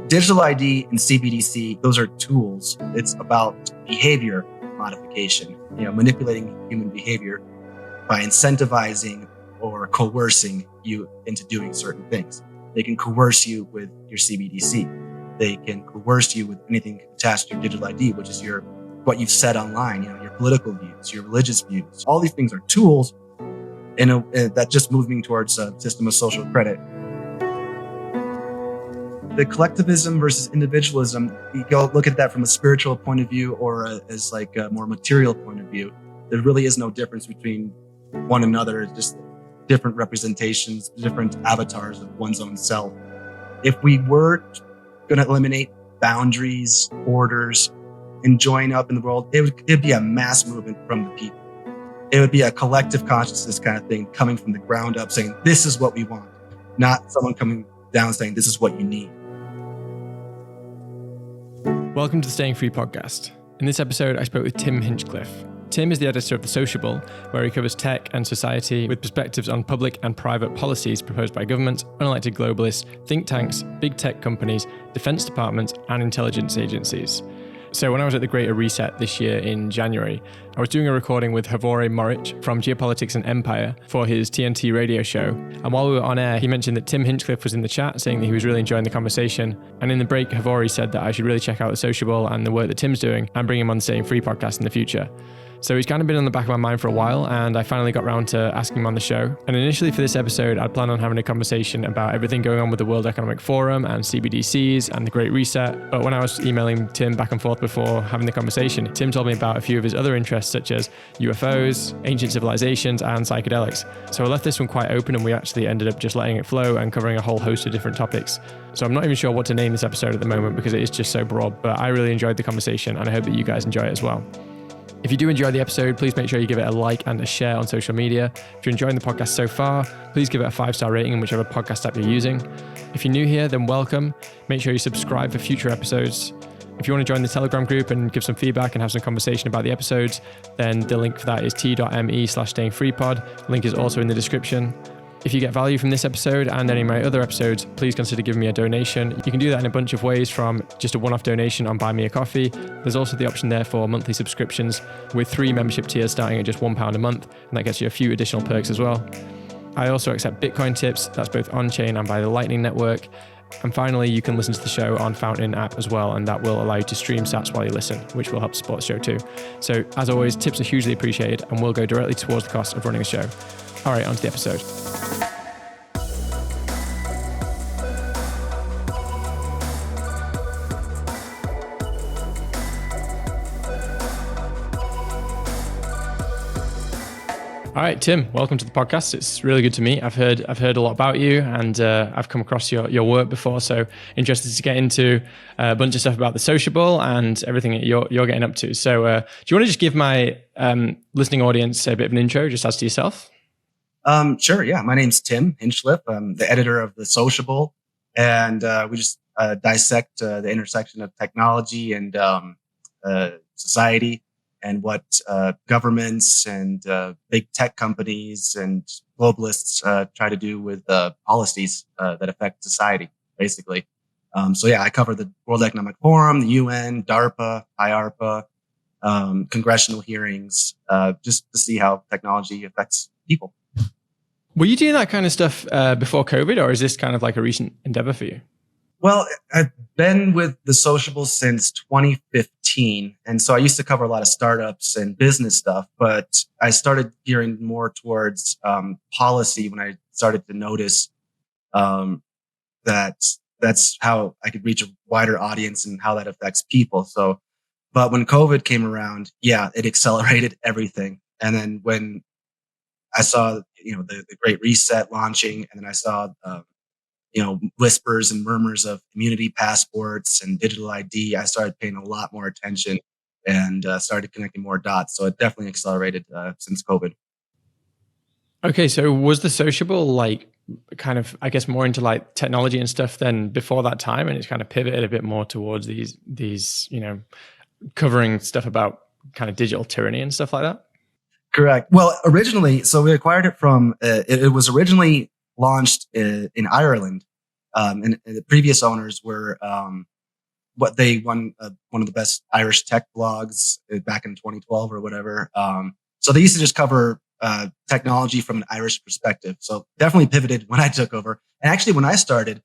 digital ID and CBDC, those are tools. It's about behavior modification, manipulating human behavior by incentivizing or coercing you into doing certain things. They can coerce you with your CBDC. They can coerce you with anything attached to your digital ID, which is what you've said online, your political views, your religious views. All these things are tools that just moving towards a system of social credit. The collectivism versus individualism, you go look at that from a spiritual point of view or as like a more material point of view. There really is no difference between one another. It's just different representations, different avatars of one's own self. If we were going to eliminate boundaries, borders, and join up in the world, it'd be a mass movement from the people. It would be a collective consciousness kind of thing coming from the ground up saying, this is what we want, not someone coming down saying, this is what you need. Welcome to the Staying Free podcast. In this episode, I spoke with Tim Hinchliffe. Tim is the editor of The Sociable, where he covers tech and society with perspectives on public and private policies proposed by government, unelected globalists, think tanks, big tech companies, defense departments, and intelligence agencies. So when I was at the Greater Reset this year in January, I was doing a recording with Havore Moric from Geopolitics and Empire for his TNT radio show. And while we were on air, he mentioned that Tim Hinchliffe was in the chat saying that he was really enjoying the conversation. And in the break, Havore said that I should really check out The Sociable and the work that Tim's doing and bring him on the Staying Free podcast in the future. So he's kind of been on the back of my mind for a while, and I finally got around to asking him on the show. And initially for this episode, I'd planned on having a conversation about everything going on with the World Economic Forum and CBDCs and the Great Reset. But when I was emailing Tim back and forth before having the conversation, Tim told me about a few of his other interests, such as UFOs, ancient civilizations, and psychedelics. So I left this one quite open, and we actually ended up just letting it flow and covering a whole host of different topics. So I'm not even sure what to name this episode at the moment because it is just so broad, but I really enjoyed the conversation, and I hope that you guys enjoy it as well. If you do enjoy the episode, please make sure you give it a like and a share on social media. If you're enjoying the podcast so far, please give it a 5-star rating in whichever podcast app you're using. If you're new here, then welcome. Make sure you subscribe for future episodes. If you want to join the Telegram group and give some feedback and have some conversation about the episodes, then the link for that is t.me/stayingfreepod. Link is also in the description. If you get value from this episode and any of my other episodes, please consider giving me a donation. You can do that in a bunch of ways, from just a one-off donation on Buy Me a Coffee. There's also the option there for monthly subscriptions with 3 membership tiers starting at just £1 a month, and that gets you a few additional perks as well. I also accept Bitcoin tips, that's both on-chain and by the Lightning Network. And finally, you can listen to the show on Fountain app as well, and that will allow you to stream sats while you listen, which will help support the show too. So as always, tips are hugely appreciated and will go directly towards the cost of running a show. All right, on to the episode. All right, Tim, welcome to the podcast. It's really good to meet. I've heard a lot about you, and I've come across your work before, so interested to get into a bunch of stuff about The Sociable and everything that you're getting up to. So do you want to just give my listening audience a bit of an intro, just as to yourself? Sure, yeah. My name's Tim Hinchliffe. I'm the editor of The Sociable, and we just dissect the intersection of technology and society, and what governments and big tech companies and globalists try to do with policies that affect society, basically. So yeah, I cover the World Economic Forum, the UN, DARPA, IARPA, congressional hearings, just to see how technology affects people. Were you doing that kind of stuff before COVID, or is this kind of like a recent endeavor for you? Well, I've been with The Sociable since 2015. And so I used to cover a lot of startups and business stuff, but I started gearing more towards policy when I started to notice that that's how I could reach a wider audience and how that affects people. So, but when COVID came around, yeah, it accelerated everything. And then when I saw, the Great Reset launching, and then I saw, whispers and murmurs of immunity passports and digital ID, I started paying a lot more attention and started connecting more dots. So it definitely accelerated since COVID. Okay, so was The Sociable like kind of, I guess, more into like technology and stuff than before that time, and it's kind of pivoted a bit more towards these covering stuff about kind of digital tyranny and stuff like that? Correct. Well, originally, so we acquired it from, it was originally launched in Ireland And the previous owners were what they won one of the best Irish tech blogs back in 2012 or whatever. So they used to just cover technology from an Irish perspective. So definitely pivoted when I took over. And actually, when I started,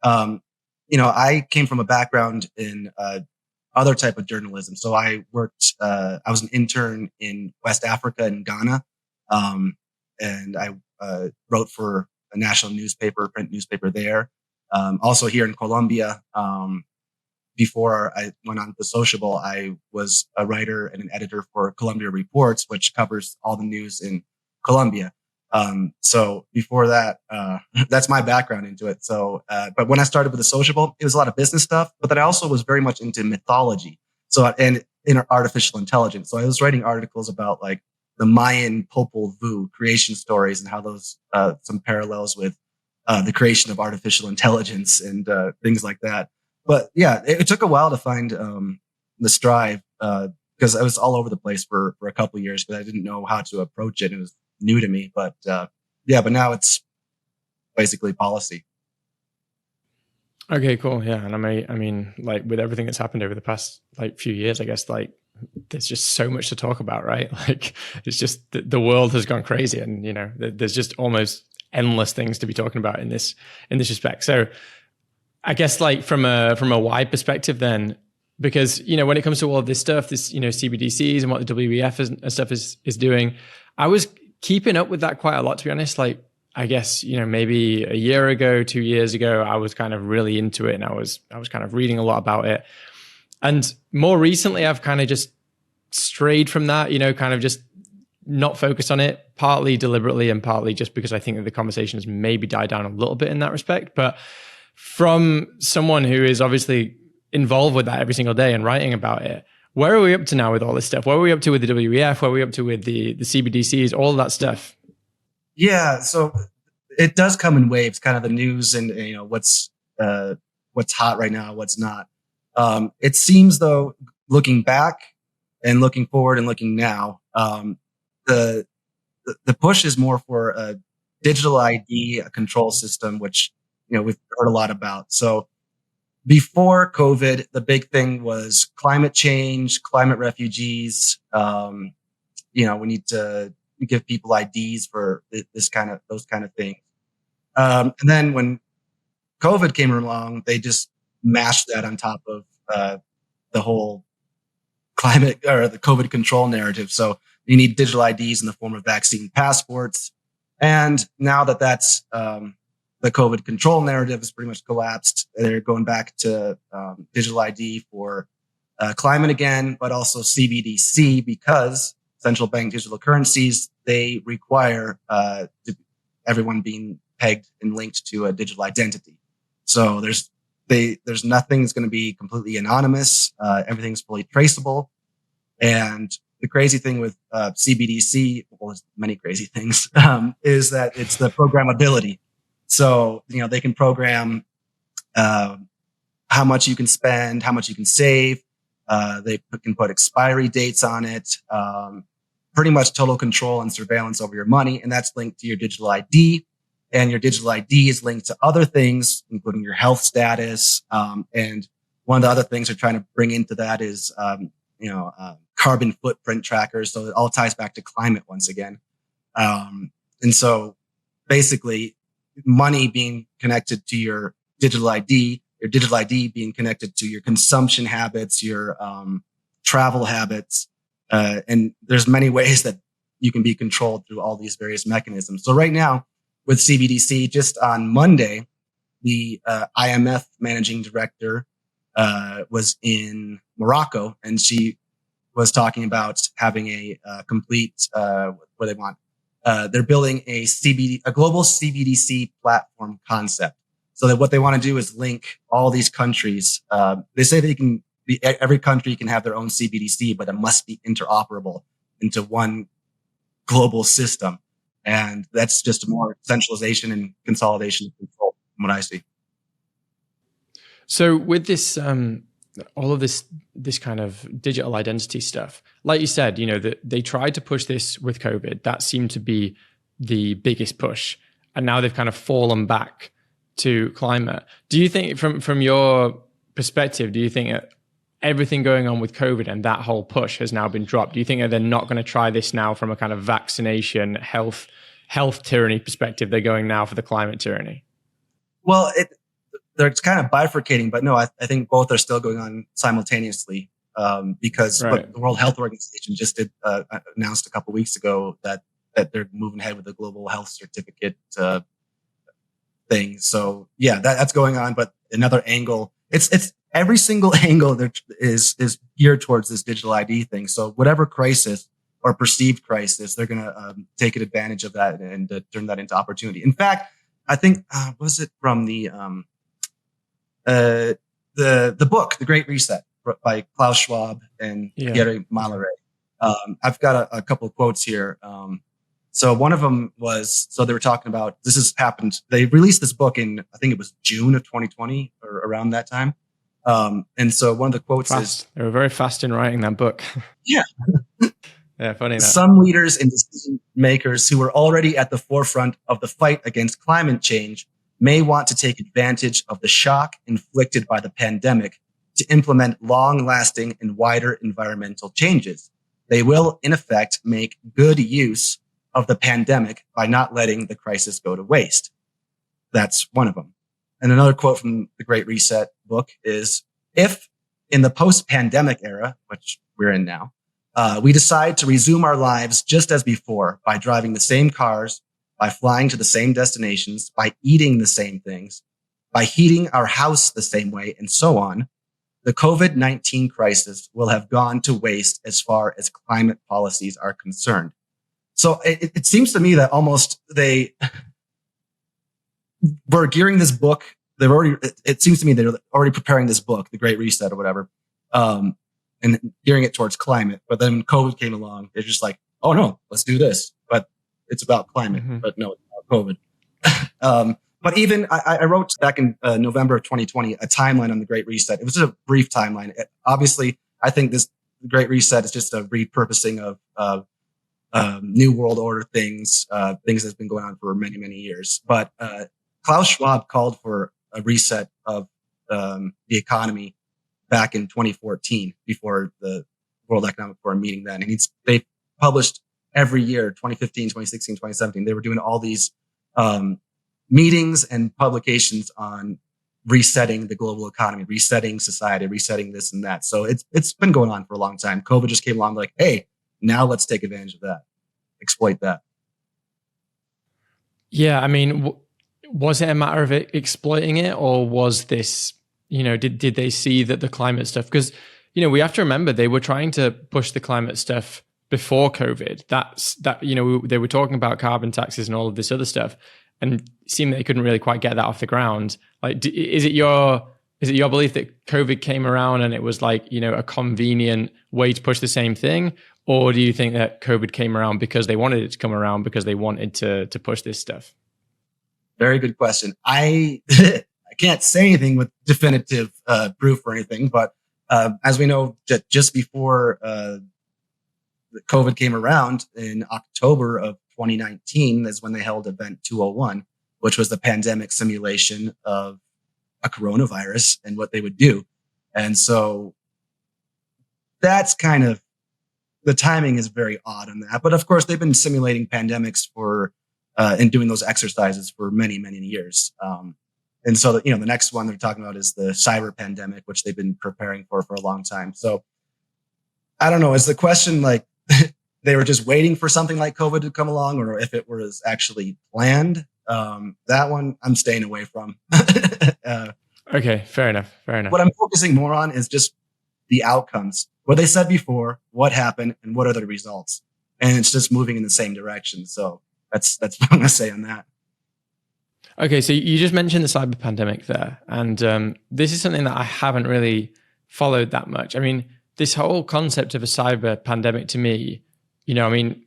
I came from a background in other type of journalism. So I worked, I was an intern in West Africa in Ghana. And I wrote for a national newspaper, print newspaper there. Also here in Colombia, before I went on to Sociable, I was a writer and an editor for Colombia Reports, which covers all the news in Colombia. So before that, that's my background into it. So, but when I started with the Sociable, it was a lot of business stuff, but then I also was very much into mythology. So, and in artificial intelligence. So I was writing articles about like the Mayan Popol Vuh creation stories and how those, some parallels with, the creation of artificial intelligence and, things like that. But yeah, it took a while to find, the stride, because I was all over the place for a couple of years because I didn't know how to approach it. It was new to me, but but now it's basically policy. Okay, cool. Yeah. And I mean, like with everything that's happened over the past like few years, I guess like there's just so much to talk about, right? Like it's just the world has gone crazy and, there's just almost endless things to be talking about in this respect. So I guess like from a wide perspective then, because, when it comes to all of this stuff, this, CBDCs and what the WEF and stuff is doing, I was keeping up with that quite a lot, to be honest. Like, I guess, maybe a year ago, 2 years ago, I was kind of really into it and I was kind of reading a lot about it. And more recently, I've kind of just strayed from that, kind of just not focused on it, partly deliberately and partly just because I think that the conversation has maybe died down a little bit in that respect. But from someone who is obviously involved with that every single day and writing about it, where are we up to now with all this stuff? Where are we up to with the WEF? Where are we up to with the CBDCs, all of that stuff? Yeah, so it does come in waves, kind of the news and what's hot right now, what's not. It seems though, looking back and looking forward and looking now, the push is more for a digital ID, a control system, which we've heard a lot about. So before COVID, the big thing was climate change, climate refugees. We need to give people IDs for those kind of things. And then when COVID came along, they just mashed that on top of the whole climate or the COVID control narrative. So you need digital IDs in the form of vaccine passports. And now that that's the COVID control narrative has pretty much collapsed, they're going back to digital ID for climate again, but also CBDC because central bank digital currencies, they require everyone being pegged and linked to a digital identity. So there's nothing that's going to be completely anonymous. Everything's fully traceable. And the crazy thing with CBDC, well, there's many crazy things, is that it's the programmability. So, they can program how much you can spend, how much you can save. They can put expiry dates on it. Pretty much total control and surveillance over your money. And that's linked to your digital ID. And your digital ID is linked to other things, including your health status. And one of the other things they're trying to bring into that is, carbon footprint trackers. So it all ties back to climate once again. And so basically money being connected to your digital ID being connected to your consumption habits, your, travel habits. And there's many ways that you can be controlled through all these various mechanisms. So right now with CBDC, just on Monday, the IMF managing director was in Morocco, and she was talking about having a complete what they want. They're building a global CBDC platform concept. So that what they want to do is link all these countries. They say every country can have their own CBDC, but it must be interoperable into one global system. And that's just more centralization and consolidation of control from what I see. So with this, all of this kind of digital identity stuff, like you said, they tried to push this with COVID. That seemed to be the biggest push. And now they've kind of fallen back to climate. Do you think, from your perspective, do you think that everything going on with COVID and that whole push has now been dropped? Do you think that they're not going to try this now from a kind of vaccination, health tyranny perspective? They're going now for the climate tyranny? Well, they're kind of bifurcating, but no, I think both are still going on simultaneously. Because what the World Health Organization just announced a couple of weeks ago that they're moving ahead with the global health certificate thing. So yeah, that's going on. But another angle, it's every single angle that is geared towards this digital ID thing. So whatever crisis or perceived crisis, they're going to take advantage of that and turn that into opportunity. In fact, I think was it from the book, The Great Reset, by Klaus Schwab and Gary Mallory. I've got a couple of quotes here. So one of them was, so they were talking about, this has happened. They released this book in, I think it was June of 2020 or around that time. And so one of the quotes is, they were very fast in writing that book. Yeah. Yeah, funny. Some leaders and decision makers who were already at the forefront of the fight against climate change may want to take advantage of the shock inflicted by the pandemic to implement long-lasting and wider environmental changes. They will, in effect, make good use of the pandemic by not letting the crisis go to waste. That's one of them. And another quote from the Great Reset book is, if in the post-pandemic era, which we're in now, we decide to resume our lives just as before by driving the same cars, by flying to the same destinations, by eating the same things, by heating our house the same way, and so on, the COVID-19 crisis will have gone to waste as far as climate policies are concerned. So it seems to me that almost they were gearing this book. It seems to me they're already preparing this book, The Great Reset or whatever, and gearing it towards climate. But then when COVID came along, they're just like, oh no, let's do this. But it's about climate, but no, it's about COVID. But even I wrote back in November of 2020 a timeline on the Great Reset. It was just a brief timeline. Obviously, I think the Great Reset is just a repurposing of New World Order things that's been going on for many, many years. But Klaus Schwab called for a reset of the economy back in 2014 before the World Economic Forum meeting then. And they published every year, 2015, 2016, 2017. They were doing all these meetings and publications on resetting the global economy, resetting society, resetting this and that. So it's been going on for a long time. COVID just came along like, hey, now let's take advantage of that, exploit that. Yeah, I mean, was it a matter of exploiting it, or was this, did they see that the climate stuff? Because, we have to remember they were trying to push the climate stuff before COVID. They were talking about carbon taxes and all of this other stuff, and it seemed that they couldn't really quite get that off the ground. Like, is it your belief that COVID came around and it was like, a convenient way to push the same thing? Or do you think that COVID came around because they wanted it to come around, because they wanted to push this stuff? Very good question. I can't say anything with definitive proof or anything, but as we know, just before COVID came around in October of 2019 is when they held Event 201, which was the pandemic simulation of a coronavirus and what they would do. And so that's kind of, the timing is very odd on that. But of course, they've been simulating pandemics and doing those exercises for many, many years. And so, the next one they're talking about is the cyber pandemic, which they've been preparing for a long time. So I don't know. Is the question like they were just waiting for something like COVID to come along, or if it was actually planned? That one I'm staying away from. Okay, fair enough. What I'm focusing more on is just the outcomes. What they said before, what happened, and what are the results. And it's just moving in the same direction. So that's what I'm going to say on that. Okay, so you just mentioned the cyber pandemic there. And this is something that I haven't really followed that much. I mean, this whole concept of a cyber pandemic to me, I'm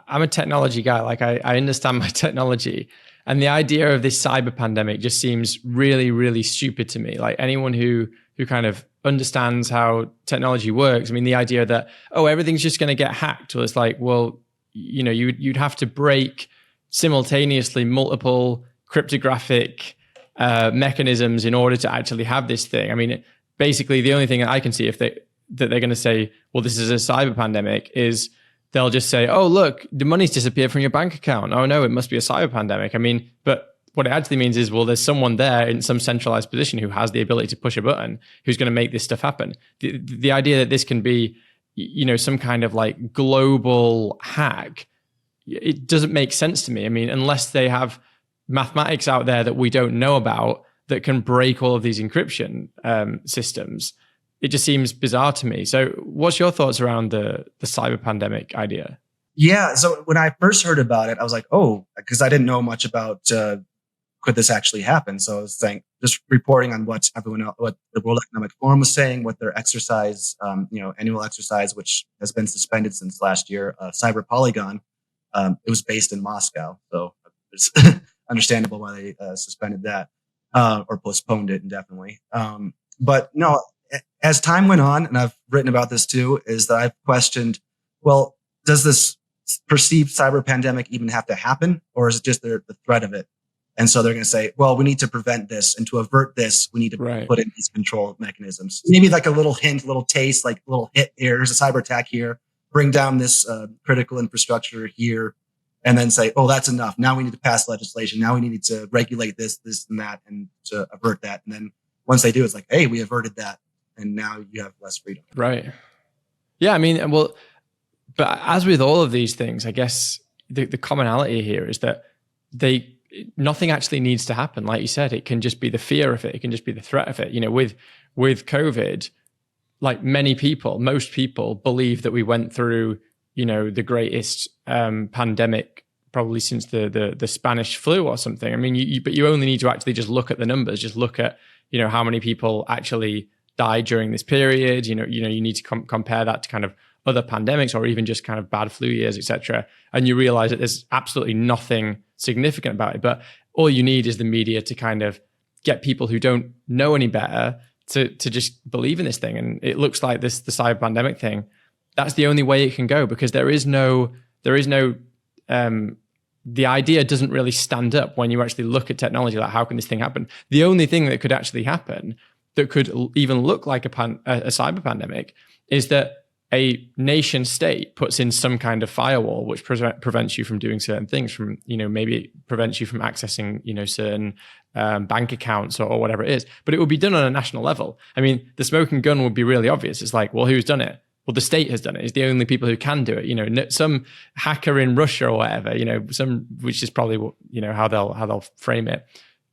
a technology guy. Like I understand my technology, and the idea of this cyber pandemic just seems really, really stupid to me. Like anyone who kind of understands how technology works. I mean, the idea that, everything's just going to get hacked. Well, it's like, well, you'd have to break simultaneously multiple cryptographic mechanisms in order to actually have this thing. I mean, basically, the only thing I can see that they're going to say, well, this is a cyber pandemic, is they'll just say, oh, look, the money's disappeared from your bank account. Oh, no, it must be a cyber pandemic. I mean, but what it actually means is, well, there's someone there in some centralized position who has the ability to push a button, who's going to make this stuff happen. The idea that this can be, some kind of like global hack, it doesn't make sense to me. I mean, unless they have mathematics out there that we don't know about that can break all of these encryption systems, it just seems bizarre to me. So what's your thoughts around the cyber pandemic idea? Yeah. So when I first heard about it, I was like, oh, because I didn't know much about could this actually happen. So I was saying, just reporting on what everyone else, what the World Economic Forum was saying, what their exercise, annual exercise, which has been suspended since last year, Cyber Polygon. It was based in Moscow, so it's understandable why they suspended that or postponed it indefinitely. But no, as time went on, and I've written about this too, is that I've questioned, well, does this perceived cyber pandemic even have to happen, or is it just the threat of it? And so they're going to say, well, we need to prevent this, and to avert this, we need to put in these control mechanisms. Maybe like a little hint, little taste, like a little hit here. Here's a cyber attack here. Bring down this critical infrastructure here, and then say, oh, that's enough. Now we need to pass legislation. Now we need to regulate this, and that, and to avert that. And then once they do, it's like, hey, we averted that, and now you have less freedom. Right. Yeah, I mean, well, but as with all of these things, I guess the commonality here is that nothing actually needs to happen. Like you said, it can just be the fear of it. It can just be the threat of it. With COVID, like most people believe that we went through, the greatest pandemic probably since the Spanish flu or something. I mean, but you only need to actually just look at the numbers. Just look at, how many people actually died during this period. You need to compare that to kind of other pandemics or even just kind of bad flu years, etc. And you realize that there's absolutely nothing significant about it. But all you need is the media to kind of get people who don't know any better to just believe in this thing. And it looks like the cyber pandemic thing, that's the only way it can go, because the idea doesn't really stand up when you actually look at technology. Like, how can this thing happen? The only thing that could actually happen that could even look like a cyber pandemic is that a nation state puts in some kind of firewall which prevents you from doing certain things, from, maybe it prevents you from accessing, certain bank accounts or whatever it is. But it would be done on a national level. I mean, the smoking gun would be really obvious. It's like, well, who's done it? Well, the state has done it. It's the only people who can do it. Some hacker in Russia or whatever, which is probably what, how they'll frame it,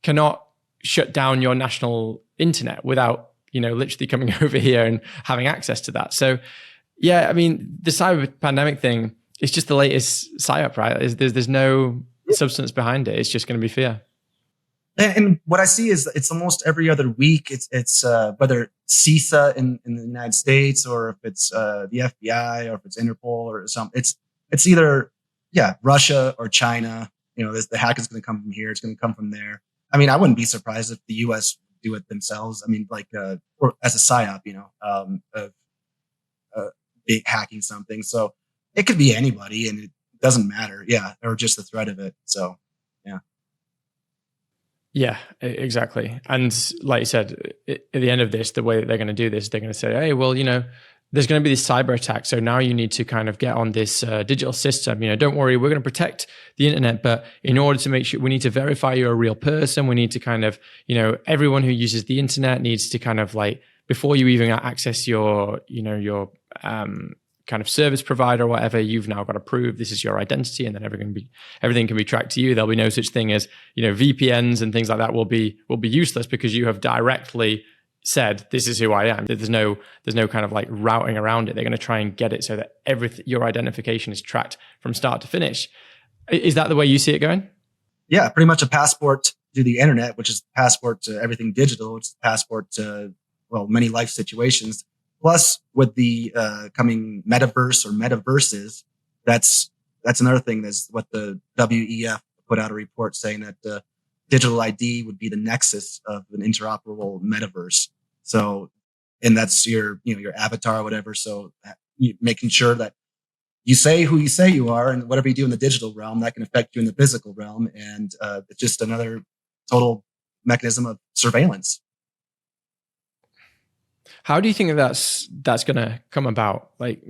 cannot shut down your national internet without, literally coming over here and having access to that. So, yeah, I mean, the cyber pandemic thing is just the latest psyop, right? There's no substance behind it. It's just going to be fear. And what I see is it's almost every other week. It's whether CISA in the United States, or if it's the FBI, or if it's Interpol or something. It's either Russia or China. The hack is going to come from here. It's going to come from there. I mean, I wouldn't be surprised if the U.S. do it themselves. I mean, like or as a psyop, hacking something. So it could be anybody, and it doesn't matter. Yeah, or just the threat of it. So yeah. Yeah, exactly. And like you said, at the end of this, the way that they're going to do this, they're going to say, hey, well, there's going to be this cyber attack. So now you need to kind of get on this digital system. Don't worry, we're going to protect the internet. But in order to make sure, we need to verify you're a real person. We need to kind of, everyone who uses the internet needs to kind of like, before you even access your kind of service provider or whatever, you've now got to prove this is your identity, and then everything can be tracked to you. There'll be no such thing as, VPNs and things like that will be useless, because you have directly said, this is who I am. There's no kind of like routing around it. They're going to try and get it so that your identification is tracked from start to finish. Is that the way you see it going? Yeah, pretty much a passport to the internet, which is a passport to everything digital. It's a passport to, many life situations. Plus, with the coming metaverse or metaverses, that's another thing. That's what the WEF put out a report saying that digital ID would be the nexus of an interoperable metaverse. So, and that's your avatar or whatever. So, making sure that you say who you say you are, and whatever you do in the digital realm, that can affect you in the physical realm. And it's just another total mechanism of surveillance. How do you think that's going to come about? Like,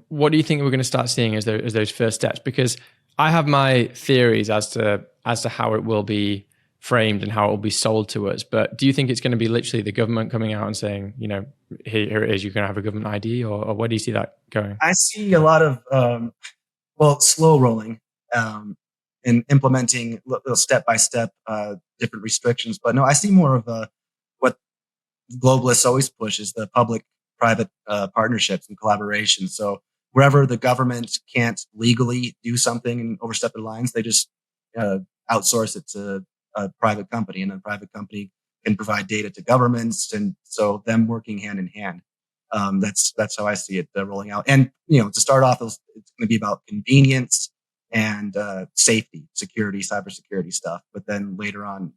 what do you think we're going to start seeing as those first steps? Because I have my theories as to how it will be framed and how it will be sold to us. But do you think it's going to be literally the government coming out and saying, here it is, you can have a government ID, or where do you see that going? I see a lot of, slow rolling and implementing step by step different restrictions. But no, I see more of what globalists always push is the public-private partnerships and collaboration. So wherever the government can't legally do something and overstep their lines, they just outsource it to a private company, and a private company can provide data to governments, and so them working hand in hand. That's how I see it rolling out. And to start off, it's going to be about convenience and safety, security, cybersecurity stuff. But then later on,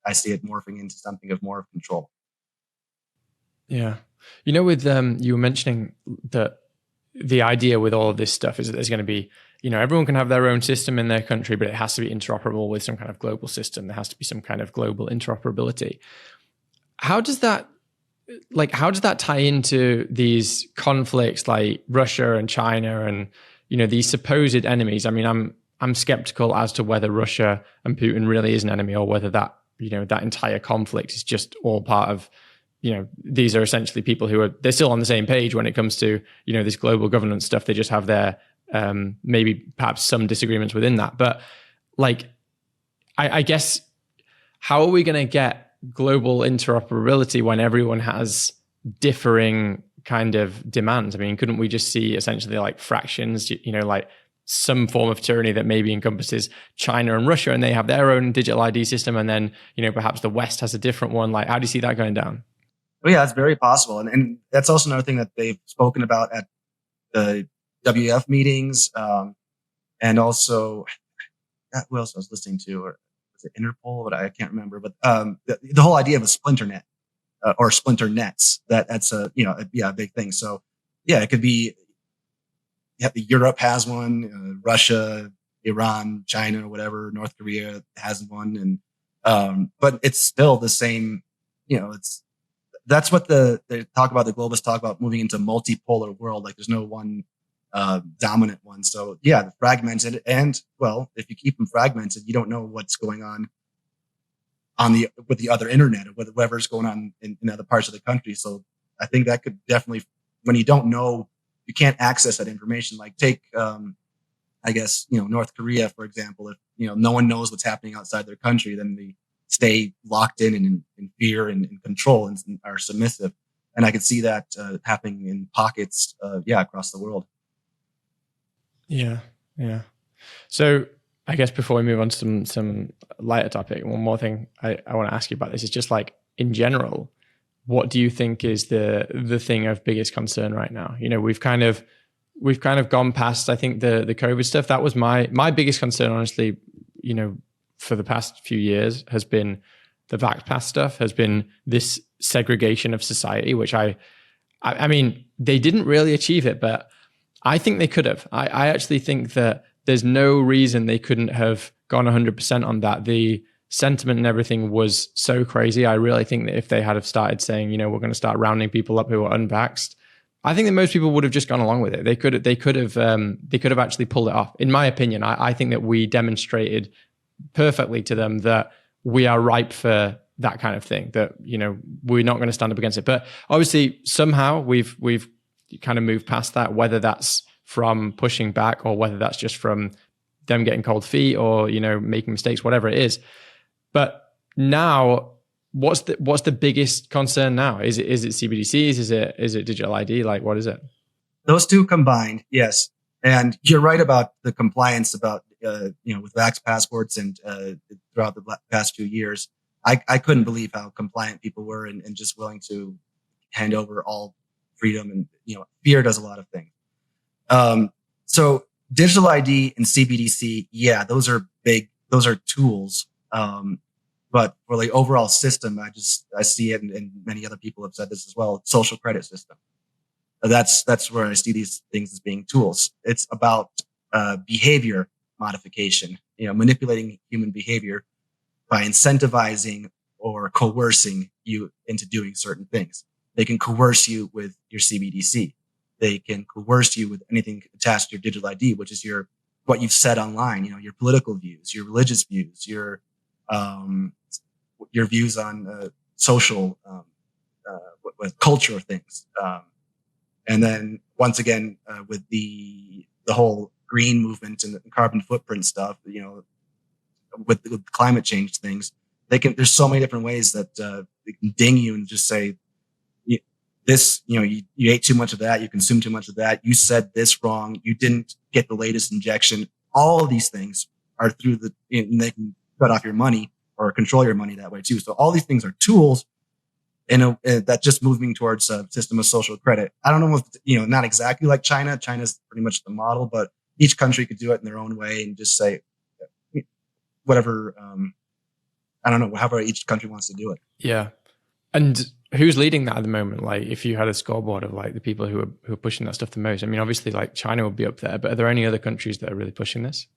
I see it morphing into something of more control. Yeah, with you were mentioning that the idea with all of this stuff is that there's going to be, everyone can have their own system in their country, but it has to be interoperable with some kind of global system. There has to be some kind of global interoperability. How does that tie into these conflicts like Russia and China and, these supposed enemies? I mean, I'm skeptical as to whether Russia and Putin really is an enemy, or whether that, that entire conflict is just all part of, these are essentially people they're still on the same page when it comes to, this global governance stuff. They just have their, maybe perhaps some disagreements within that. But I guess, how are we going to get global interoperability when everyone has differing kind of demands? I mean, couldn't we just see essentially like fractions, like some form of tyranny that maybe encompasses China and Russia, and they have their own digital ID system, and then, perhaps the West has a different one? Like, how do you see that going down? Well, yeah, it's very possible. And that's also another thing that they've spoken about at the WF meetings. And also, who else I was listening to, or was it Interpol? But I can't remember. But the whole idea of a splinter net or splinter nets, that's a big thing. So yeah, it could be, Europe has one, Russia, Iran, China, or whatever, North Korea has one. And but it's still the same, that's what they talk about. The globalists talk about moving into multipolar world. Like there's no one dominant one. So yeah, fragmented. And well, if you keep them fragmented, you don't know what's going on with the other internet, or whatever's going on in other parts of the country. So I think that could definitely, when you don't know, you can't access that information. Like take, I guess, North Korea, for example. If, no one knows what's happening outside their country, then they stay locked in fear and control and are submissive. And I could see that happening in pockets, across the world. Yeah. So I guess before we move on to some lighter topic, one more thing I want to ask you about this is just like, in general, what do you think is the thing of biggest concern right now? We've kind of gone past, I think, the COVID stuff. That was my biggest concern, honestly, for the past few years, has been the vax pass stuff, has been this segregation of society, which I mean, they didn't really achieve it, but I think they could have. I actually think that there's no reason they couldn't have gone 100% on that. The sentiment and everything was so crazy. I really think that if they had have started saying, we're going to start rounding people up who are unvaxxed, I think that most people would have just gone along with it. They could have actually pulled it off. In my opinion, I think that we demonstrated perfectly to them that we are ripe for that kind of thing, that, we're not going to stand up against it. But obviously somehow we've kind of moved past that, whether that's from pushing back or whether that's just from them getting cold feet or, making mistakes, whatever it is. But now what's the biggest concern now? Is it CBDCs? Is it digital ID? Like, what is it? Those two combined. Yes. And you're right about the compliance about, with vax passports and throughout the past few years. I couldn't believe how compliant people were and just willing to hand over all freedom. And, fear does a lot of things. So digital ID and CBDC, yeah, those are big, those are tools. But for the overall system, I see it, and many other people have said this as well, social credit system. That's where I see these things as being tools. It's about behavior modification, manipulating human behavior by incentivizing or coercing you into doing certain things. They can coerce you with your CBDC. They can coerce you with anything attached to your digital ID, which is what you've said online, your political views, your religious views, your views on social, with culture things. And then once again, with the whole green movement and the carbon footprint stuff, with climate change things, there's so many different ways that they can ding you and just say, this, you ate too much of that, you consumed too much of that, you said this wrong, you didn't get the latest injection. All of these things are and they can cut off your money or control your money that way too. So all these things are tools that just moving towards a system of social credit. I don't know if, not exactly like China. China's pretty much the model, but each country could do it in their own way and just say whatever, I don't know, however each country wants to do it. Yeah. And who's leading that at the moment? Like, if you had a scoreboard of like the people who are pushing that stuff the most, I mean, obviously like China will be up there, but are there any other countries that are really pushing this?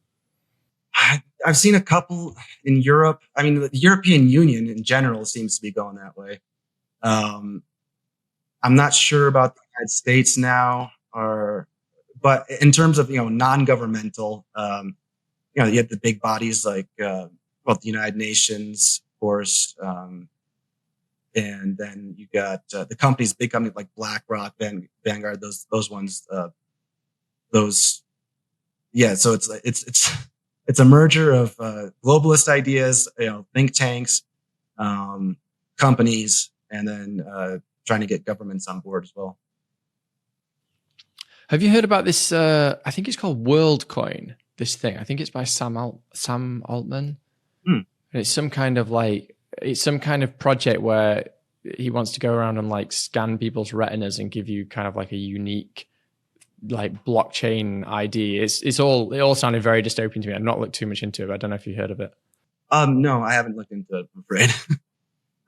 I've seen a couple in Europe. I mean, the European Union in general seems to be going that way. I'm not sure about the United States now, but in terms of, non-governmental, you have the big bodies like, the United Nations, of course, and then you got the big companies like BlackRock, Vanguard, those ones, yeah. So it's a merger of globalist ideas, think tanks, companies, and then trying to get governments on board as well. Have you heard about this? I think it's called WorldCoin. This thing, I think it's by Sam Altman. And it's some kind of project where he wants to go around and like scan people's retinas and give you kind of like a unique like blockchain ID. It all sounded very dystopian to me. I've not looked too much into it. I don't know if you heard of it. No, I haven't looked into it, I'm afraid.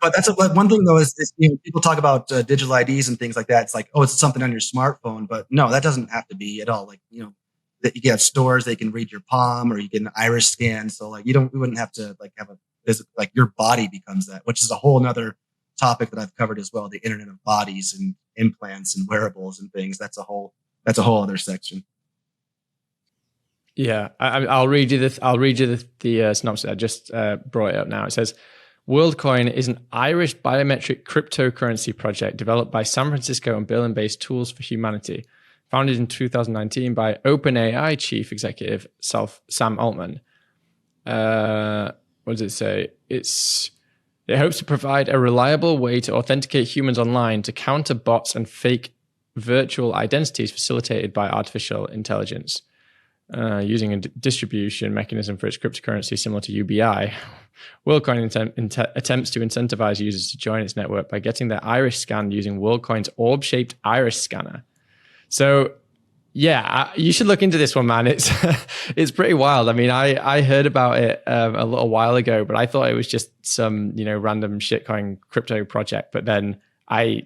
But that's one thing though, is people talk about digital IDs and things like that. It's like, oh, it's something on your smartphone, but no, that doesn't have to be at all. Like, that you can have stores, they can read your palm, or you get an iris scan. So like, we wouldn't have to like have a physical, like your body becomes that, which is a whole nother topic that I've covered as well. The Internet of Bodies and implants and wearables and things. That's a whole other section. Yeah. I'll read you the synopsis. I just brought it up now. It says, WorldCoin is an Irish biometric cryptocurrency project developed by San Francisco and Berlin-based Tools for Humanity, founded in 2019 by OpenAI chief executive Sam Altman. What does it say? It hopes to provide a reliable way to authenticate humans online to counter bots and fake virtual identities facilitated by artificial intelligence, using a distribution mechanism for its cryptocurrency similar to UBI. WorldCoin attempts to incentivize users to join its network by getting their iris scanned using WorldCoin's orb-shaped iris scanner. So, yeah, you should look into this one, man. It's pretty wild. I mean, I heard about it a little while ago, but I thought it was just some random shitcoin crypto project. But then I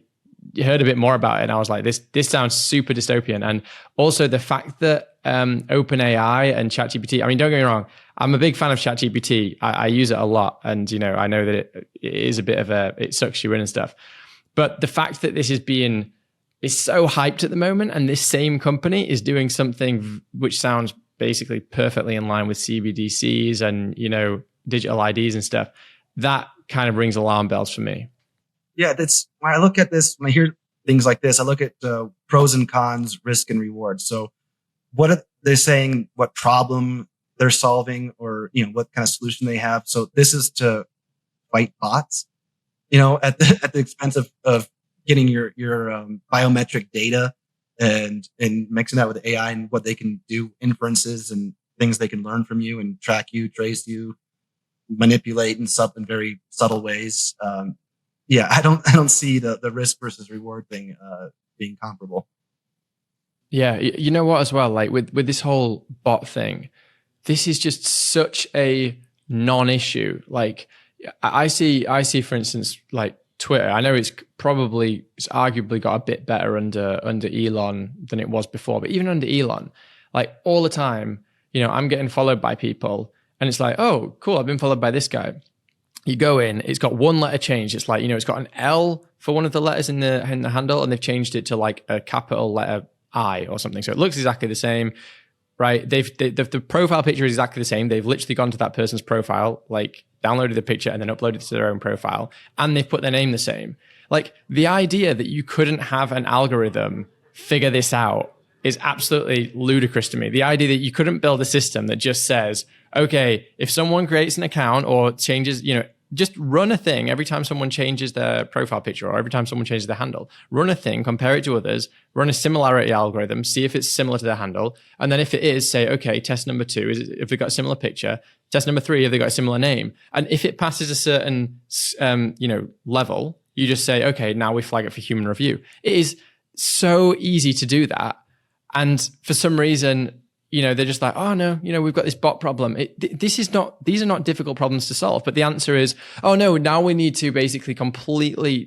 heard a bit more about it, and I was like, this sounds super dystopian. And also the fact that OpenAI and ChatGPT. I mean, don't get me wrong. I'm a big fan of ChatGPT. I use it a lot, and I know that it is a bit of it sucks you in and stuff. But the fact that this is so hyped at the moment, and this same company is doing something which sounds basically perfectly in line with CBDCs and digital IDs and stuff, that kind of rings alarm bells for me. Yeah, that's when I look at this. When I hear things like this, I look at pros and cons, risk and reward. So, what are they saying? What problem they're solving, or what kind of solution they have? So, this is to fight bots, at the expense of getting your biometric data and mixing that with AI and what they can do, inferences and things they can learn from you and track you, trace you, manipulate in very subtle ways. Yeah, I don't see the risk versus reward thing being comparable. Yeah, you know what as well, like with this whole bot thing, this is just such a non-issue. Like I see for instance, like Twitter. I know it's arguably got a bit better under Elon than it was before, but even under Elon, like all the time, I'm getting followed by people and it's like, oh, cool, I've been followed by this guy. you go in, it's got one letter changed. It's like, it's got an L for one of the letters in the handle, and they've changed it to like a capital letter I or something. So it looks exactly the same, right? The profile picture is exactly the same. They've literally gone to that person's profile, like downloaded the picture and then uploaded it to their own profile, and they've put their name the same. Like, the idea that you couldn't have an algorithm figure this out is absolutely ludicrous to me. The idea that you couldn't build a system that just says, okay, if someone creates an account or changes, just run a thing every time someone changes their profile picture or every time someone changes their handle, run a thing, compare it to others, run a similarity algorithm, see if it's similar to their handle. And then if it is, say, okay, test number 2, if they've got a similar picture, test number 3, if they've got a similar name. And if it passes a certain, level, you just say, okay, now we flag it for human review. It is so easy to do that. And for some reason, they're just like, oh no, we've got this bot problem. These are not difficult problems to solve. But the answer is, oh no, now we need to basically completely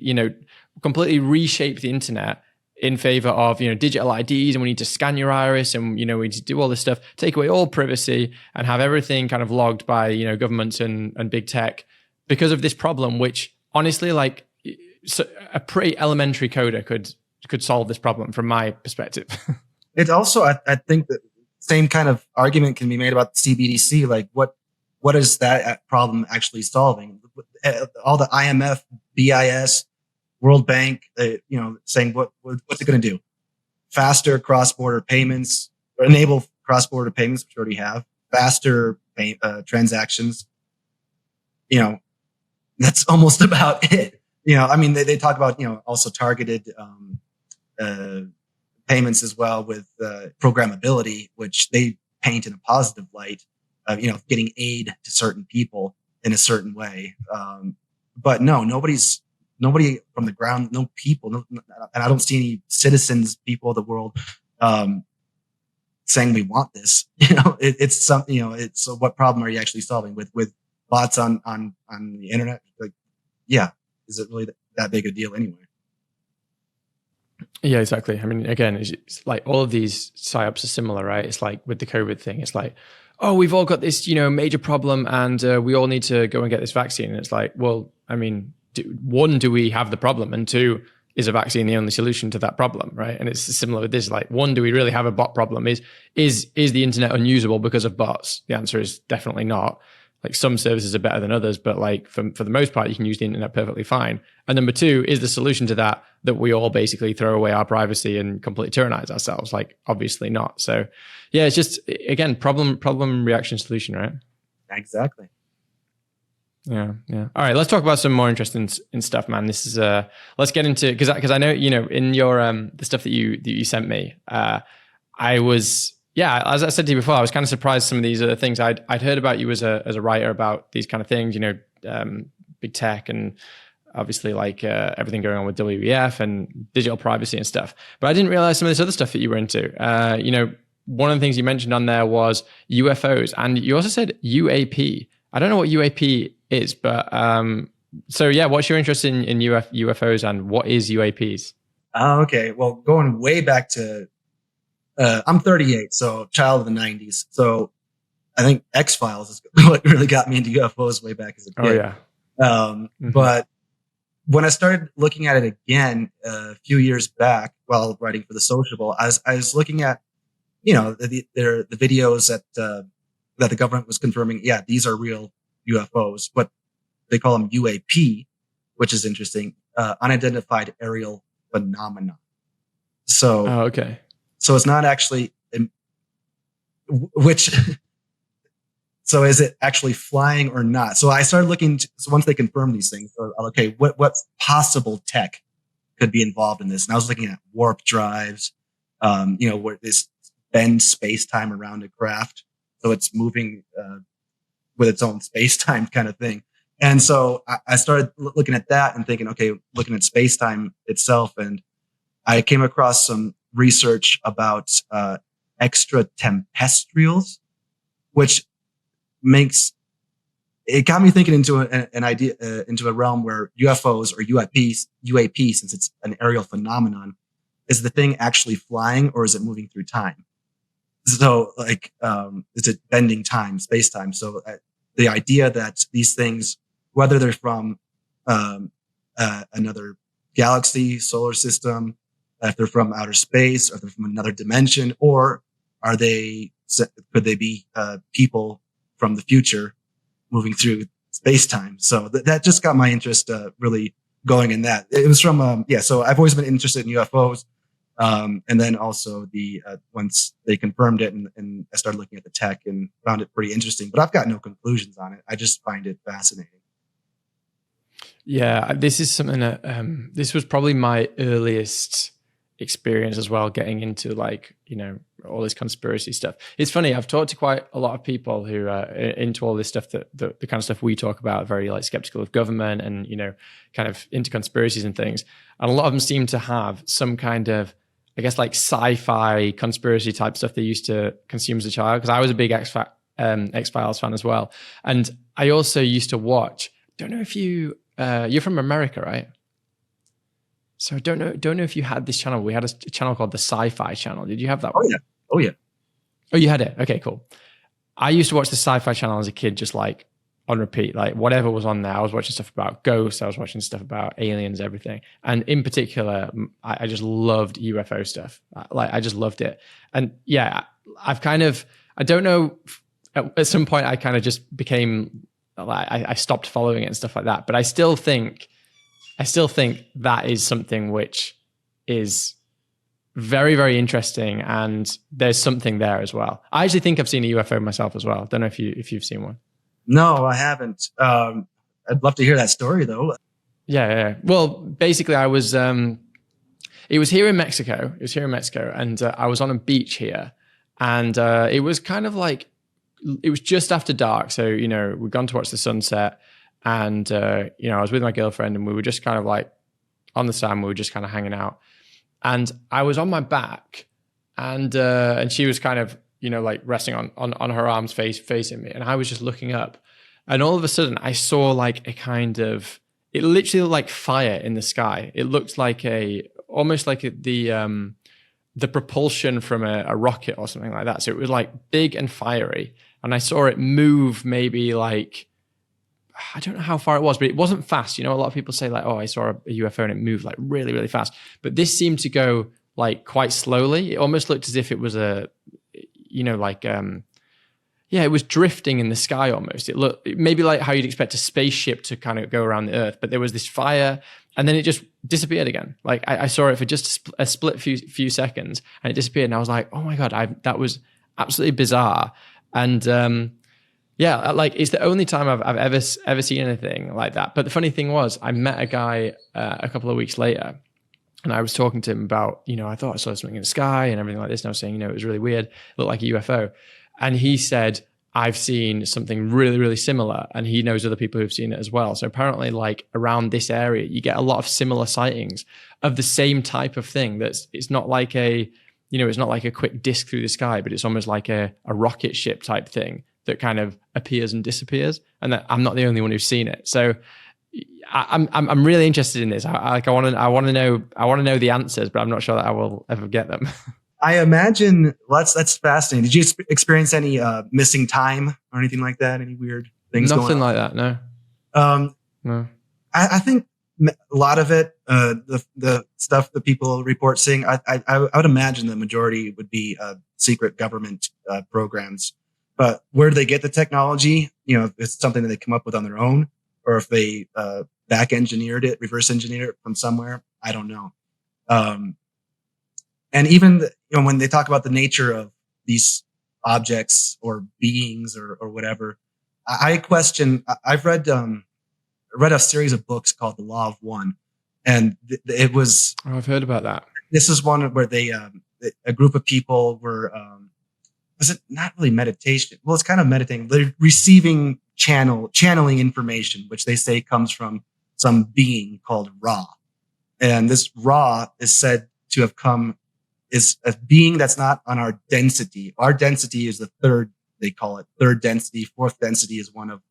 reshape the internet in favor of, digital IDs, and we need to scan your iris, and, we need to do all this stuff, take away all privacy and have everything kind of logged by, governments and big tech because of this problem, which honestly, like, so a pretty elementary coder could solve this problem from my perspective. It's also, I think that same kind of argument can be made about the CBDC. Like, what is that problem actually solving? All the IMF, BIS, World Bank, saying what's it going to do? Faster cross-border payments, or enable cross-border payments, which we already have. Faster transactions. That's almost about it. They talk about also targeted payments as well with programmability, which they paint in a positive light of, getting aid to certain people in a certain way. But no, nobody from the ground, no people, and I don't see any citizens, people of the world, saying we want this. It's something, it's what problem are you actually solving with bots on the internet? Like, yeah, is it really that big a deal anyway? Yeah, exactly. I mean, again, it's like all of these psyops are similar, right? It's like with the COVID thing, it's like, oh, we've all got this, major problem, and we all need to go and get this vaccine. And it's like, well, I mean, one, do we have the problem? And 2, is a vaccine the only solution to that problem, right? And it's similar with this. Like, 1, do we really have a bot problem? Is the internet unusable because of bots? The answer is definitely not. Like, some services are better than others, but like for the most part, you can use the internet perfectly fine. And number 2, is the solution to that we all basically throw away our privacy and completely tyrannize ourselves? Like, obviously not. So yeah, it's just, again, problem, reaction, solution, right? Exactly. Yeah. All right, let's talk about some more interesting stuff, man. This is let's get into, because I know, in your the stuff that you sent me, I was, yeah, as I said to you before, I was kind of surprised some of these other things. I'd heard about you as a writer about these kind of things, big tech and obviously like everything going on with WEF and digital privacy and stuff. But I didn't realize some of this other stuff that you were into. One of the things you mentioned on there was UFOs, and you also said UAP. I don't know what UAP is, but so yeah, what's your interest in UFOs, and what is UAPs? Okay, well, going way back to I'm 38, so child of the 90s. So I think X-Files is what really got me into UFOs way back as a kid. Oh yeah. But when I started looking at it again a few years back while writing for the Sociable, I was looking at, the videos that the government was confirming. Yeah, these are real UFOs, but they call them UAP, which is interesting. Unidentified aerial phenomena. So, okay. So it's not actually, so is it actually flying or not? So I started looking, so once they confirmed these things, okay, what possible tech could be involved in this? And I was looking at warp drives, where this bends space-time around a craft. So it's moving, with its own space-time kind of thing. And so I started looking at that and thinking, okay, looking at space-time itself. And I came across some research about, extraterrestrials, which it got me thinking into an idea, into a realm where UFOs or UAP, since it's an aerial phenomenon, is the thing actually flying or is it moving through time? So like, is it bending time, space time? So the idea that these things whether they're from another galaxy, solar system, if they're from outer space, or if they're from another dimension, or could they be people from the future moving through space-time? So that just got my interest really going in that. It was from, so I've always been interested in UFOs. And then also once they confirmed it and I started looking at the tech and found it pretty interesting, but I've got no conclusions on it. I just find it fascinating. Yeah, this is something that this was probably my earliest experience as well, getting into all this conspiracy stuff. It's funny, I've talked to quite a lot of people who are into all this stuff, the kind of stuff we talk about, very skeptical of government and kind of into conspiracies and things. And a lot of them seem to have some kind of, I guess, sci-fi conspiracy type stuff they used to consume as a child, because I was a big X-Files fan as well. And I also used to watch, don't know if you're from America, right? So I don't know if you had this channel. We had a channel called the Sci-Fi Channel. Did you have that one? Oh yeah. Oh, you had it? Okay, cool. I used to watch the Sci-Fi Channel as a kid, just on repeat, whatever was on there. I was watching stuff about ghosts. I was watching stuff about aliens, everything. And in particular, I just loved UFO stuff. I just loved it. And yeah, I don't know, at some point I kind of just became, I stopped following it and stuff like that. But I still think that is something which is very, very interesting, and there's something there as well. I actually think I've seen a UFO myself as well. Don't know if you've seen one. No, I haven't. I'd love to hear that story though. Yeah. Well, basically, I was. It was here in Mexico. And I was on a beach here, and it was kind of it was just after dark. So we'd gone to watch the sunset. And, I was with my girlfriend, and we were just kind of on the sand, we were just kind of hanging out. And I was on my back, and she was kind of, resting on her arms facing me. And I was just looking up, and all of a sudden I saw a kind of, it literally looked like fire in the sky. It looked almost like the propulsion from a rocket or something like that. So it was big and fiery. And I saw it move maybe I don't know how far it was, but it wasn't fast. A lot of people say I saw a UFO and it moved really, really fast. But this seemed to go quite slowly. It almost looked as if it was it was drifting in the sky almost. It looked maybe how you'd expect a spaceship to kind of go around the Earth, but there was this fire and then it just disappeared again. I saw it for just a split few seconds and it disappeared. And I was like, oh my God, that was absolutely bizarre. And, yeah, it's the only time I've ever seen anything like that. But the funny thing was, I met a guy a couple of weeks later, and I was talking to him about, I thought I saw something in the sky and everything like this. And I was saying, it was really weird. It looked like a UFO. And he said, I've seen something really, really similar. And he knows other people who've seen it as well. So apparently, around this area, you get a lot of similar sightings of the same type of thing. It's not it's not like a quick disc through the sky, but it's almost like a rocket ship type thing that kind of appears and disappears, and that I'm not the only one who's seen it. So I'm really interested in this. I want to know the answers, but I'm not sure that I will ever get them. I imagine that's fascinating. Did you experience any missing time or anything like that? Any weird things? Nothing like that. No. No. I think a lot of it, the stuff that people report seeing, I would imagine the majority would be secret government programs. But where do they get the technology? If it's something that they come up with on their own, or if they reverse engineered it from somewhere, I don't know. And even when they talk about the nature of these objects or beings or whatever, I question. I've read a series of books called The Law of One, and it was. Oh, I've heard about that. This is one where a group of people were. Was it not really meditation? Well, it's kind of meditating. They're receiving channeling information, which they say comes from some being called Ra. And this Ra is said to have is a being that's not on our density. Our density is the third, they call it third density. Fourth density is one of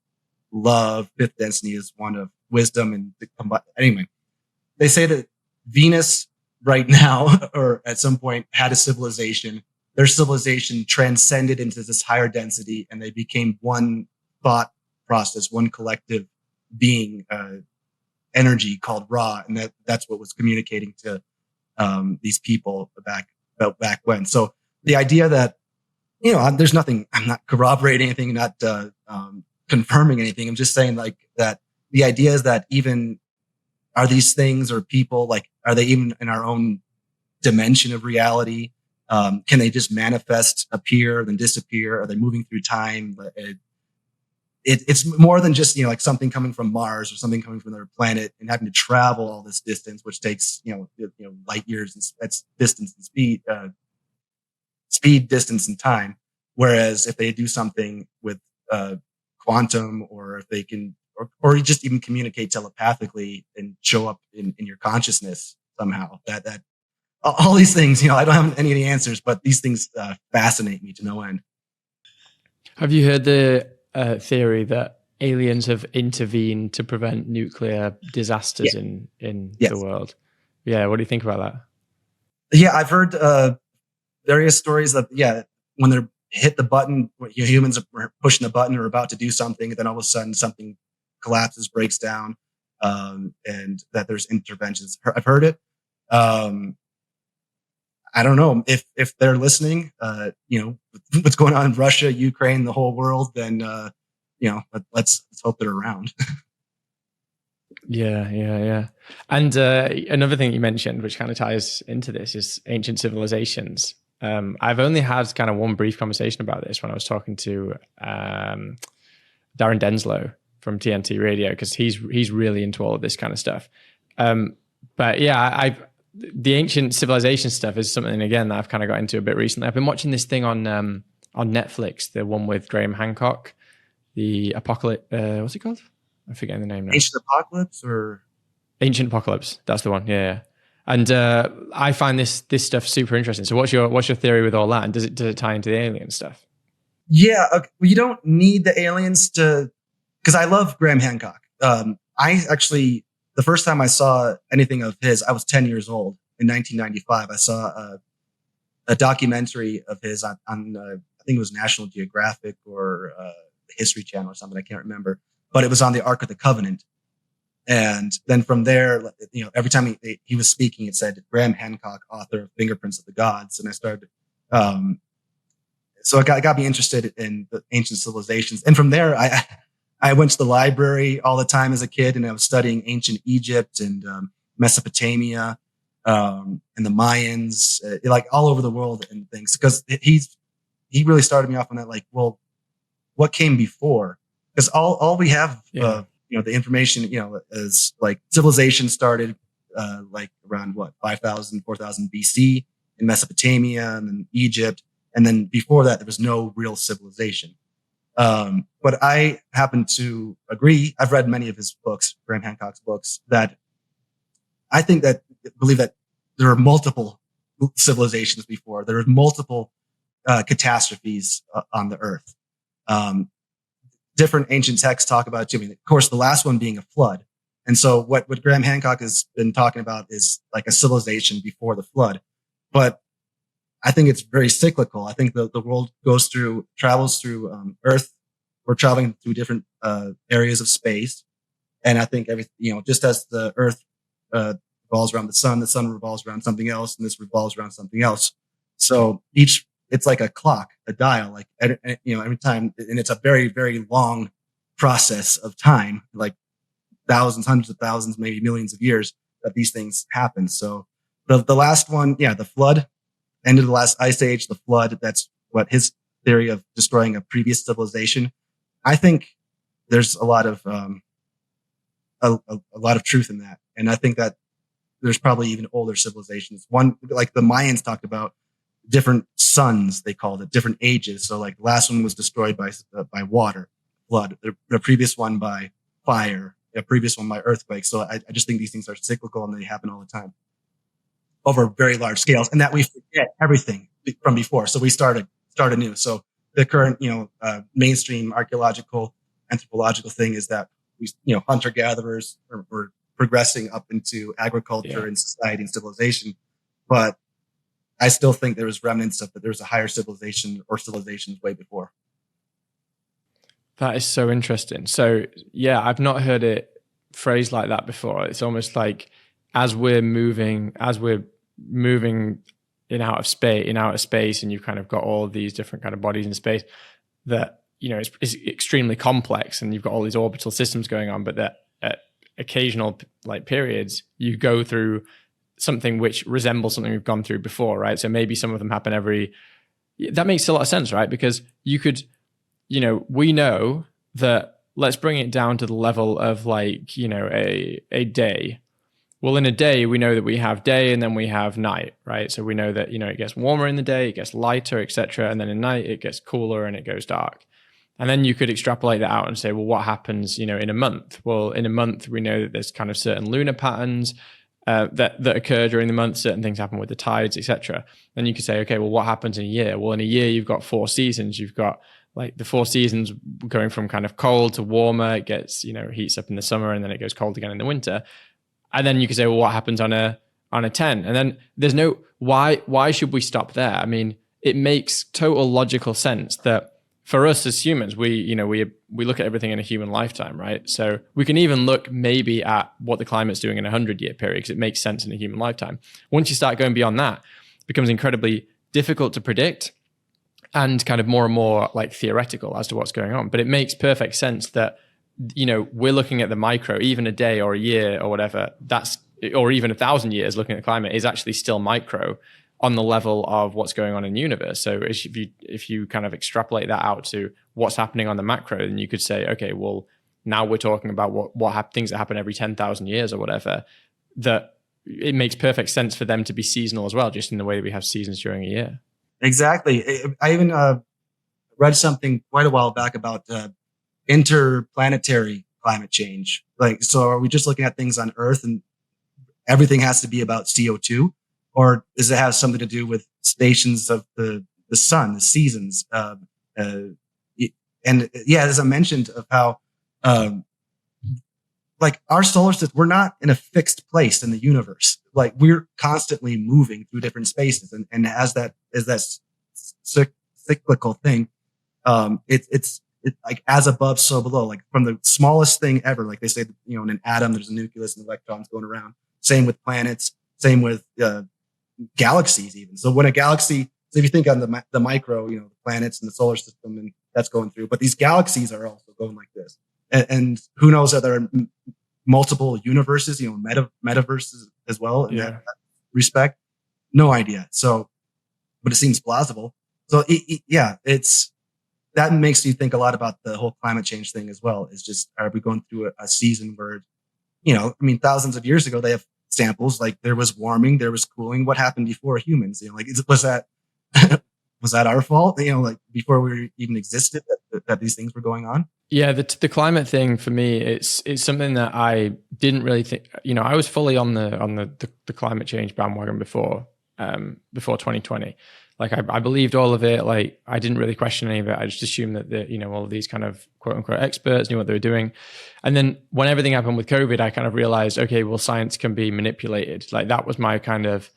love. Fifth density is one of wisdom. And anyway, they say that Venus right now, or at some point, had a civilization. Their civilization transcended into this higher density, and they became one thought process, one collective being, energy called Ra, and that's what was communicating to these people back when. So the idea that, there's nothing, I'm not corroborating anything, not confirming anything. I'm just saying like that the idea is that even are these things or people, like, are they even in our own dimension of reality? Can they just manifest, appear, then disappear? Are they moving through time? It's more than just, like something coming from Mars or something coming from another planet and having to travel all this distance, which takes, light years, and that's distance and speed, distance, and time. Whereas if they do something with quantum, or if they can, or just even communicate telepathically and show up in your consciousness somehow, that all these things, I don't have any of the answers, but these things fascinate me to no end. Have you heard the theory that aliens have intervened to prevent nuclear disasters in Yes. the world? Yeah, what do you think about that? Yeah, I've heard various stories that, when they're hit the button, humans are pushing the button or about to do something, and then all of a sudden something collapses, breaks down, and that there's interventions. I've heard it. I don't know if they're listening, what's going on in Russia, Ukraine, the whole world, then, let's hope they're around. Yeah. And another thing you mentioned, which kind of ties into this, is ancient civilizations. I've only had kind of one brief conversation about this when I was talking to Darren Denslow from TNT Radio, because he's really into all of this kind of stuff. But yeah, the ancient civilization stuff is something, again, that I've kind of got into a bit recently. I've been watching this thing on Netflix, the one with Graham Hancock, the Apocalypse. What's it called? I'm forgetting the name now. Ancient Apocalypse. That's the one. Yeah. And I find this stuff super interesting. So what's your theory with all that? And does it tie into the alien stuff? Yeah, okay. Well, you don't need the aliens to, because I love Graham Hancock. I actually, the first time I saw anything of his, I was 10 years old in 1995. I saw a documentary of his on I think it was National Geographic or the History Channel or something. I can't remember, but it was on the Ark of the Covenant. And then from there, every time he was speaking, it said Graham Hancock, author of Fingerprints of the Gods. And I started, so it got me interested in the ancient civilizations. And from there, I went to the library all the time as a kid, and I was studying ancient Egypt and Mesopotamia, and the Mayans, like all over the world and things, because he really started me off on that. Like, well, what came before? Because all we have, the information, is like civilization started like around 5,000, 4,000 BC in Mesopotamia and then Egypt. And then before that, there was no real civilization. But I happen to agree. I've read many of his books, Graham Hancock's books, that I believe that there are multiple civilizations before. There are multiple catastrophes on the earth. Different ancient texts talk about, of course, the last one being a flood. And so what Graham Hancock has been talking about is like a civilization before the flood. But I think it's very cyclical. I think the world travels through Earth. We're traveling through different areas of space. And I think just as the Earth revolves around the sun revolves around something else, and this revolves around something else. So it's like a clock, a dial, like, every time, and it's a very, very long process of time, like thousands, hundreds of thousands, maybe millions of years that these things happen. So the last one, the flood, end of the last ice age, the flood, that's what his theory of destroying a previous civilization. I think there's a lot of, a lot of truth in that. And I think that there's probably even older civilizations. One, like the Mayans talked about, different suns, they called it, different ages. So like the last one was destroyed by water, flood, the previous one by fire, the previous one by earthquake. So I just think these things are cyclical and they happen all the time over very large scales, and that we forget everything from before. So we start anew. So the current, mainstream archaeological, anthropological thing is that we, hunter gatherers we're progressing up into agriculture and society and civilization. But I still think there was remnants of that. There's a higher civilization or civilizations way before. That is so interesting. So yeah, I've not heard it phrased like that before. It's almost like as we're moving in outer space, and you've kind of got all of these different kind of bodies in space that, it's extremely complex, and you've got all these orbital systems going on, but that at occasional like periods, you go through something which resembles something we've gone through before, right? So maybe some of them happen that makes a lot of sense, right? Because you could, we know that, let's bring it down to the level of like, a day. Well, in a day, we know that we have day and then we have night, right? So we know that, it gets warmer in the day, it gets lighter, etc. And then at night, it gets cooler and it goes dark. And then you could extrapolate that out and say, well, what happens, in a month? Well, in a month, we know that there's kind of certain lunar patterns that occur during the month. Certain things happen with the tides, etc. Then you could say, okay, well, what happens in a year? Well, in a year, you've got 4 seasons. You've got like the 4 seasons going from kind of cold to warmer. It gets, heats up in the summer and then it goes cold again in the winter. And then you could say, well, what happens on a 10? And then there's no, why should we stop there? I mean, it makes total logical sense that for us as humans, we look at everything in a human lifetime, right? So we can even look maybe at what the climate's doing in a 100-year period because it makes sense in a human lifetime. Once you start going beyond that, it becomes incredibly difficult to predict and kind of more and more like theoretical as to what's going on. But it makes perfect sense that, we're looking at the micro, even a day or a year or whatever, or even 1,000 years looking at the climate is actually still micro on the level of what's going on in the universe. So if you kind of extrapolate that out to what's happening on the macro, then you could say, okay, well, now we're talking about things that happen every 10,000 years or whatever, that it makes perfect sense for them to be seasonal as well, just in the way that we have seasons during a year. Exactly. I even read something quite a while back about interplanetary climate change. Like, so are we just looking at things on Earth and everything has to be about CO2? Or does it have something to do with stations of the sun, the seasons? And yeah, as I mentioned, of how like our solar system, we're not in a fixed place in the universe. Like we're constantly moving through different spaces, and as that cyclical thing, it's like as above, so below. Like from the smallest thing ever, like they say, in an atom, there's a nucleus and electrons going around. Same with planets. Same with galaxies even. So when a galaxy, so if you think on the micro, the planets and the solar system, and that's going through, but these galaxies are also going like this. And who knows, are there multiple universes, metaverses as well in that respect? No idea. So, but it seems plausible. So that makes you think a lot about the whole climate change thing as well. Is just, are we going through a season where, thousands of years ago, they have samples, like there was warming, there was cooling. What happened before humans? Was that was that our fault? Like before we even existed, that these things were going on. Yeah, the climate thing for me, it's something that I didn't really think. I was fully on the climate change bandwagon before 2020. Like I believed all of it. Like I didn't really question any of it. I just assumed that all of these kind of quote unquote experts knew what they were doing. And then when everything happened with COVID, I kind of realized, okay, well, science can be manipulated. Like that was my kind of,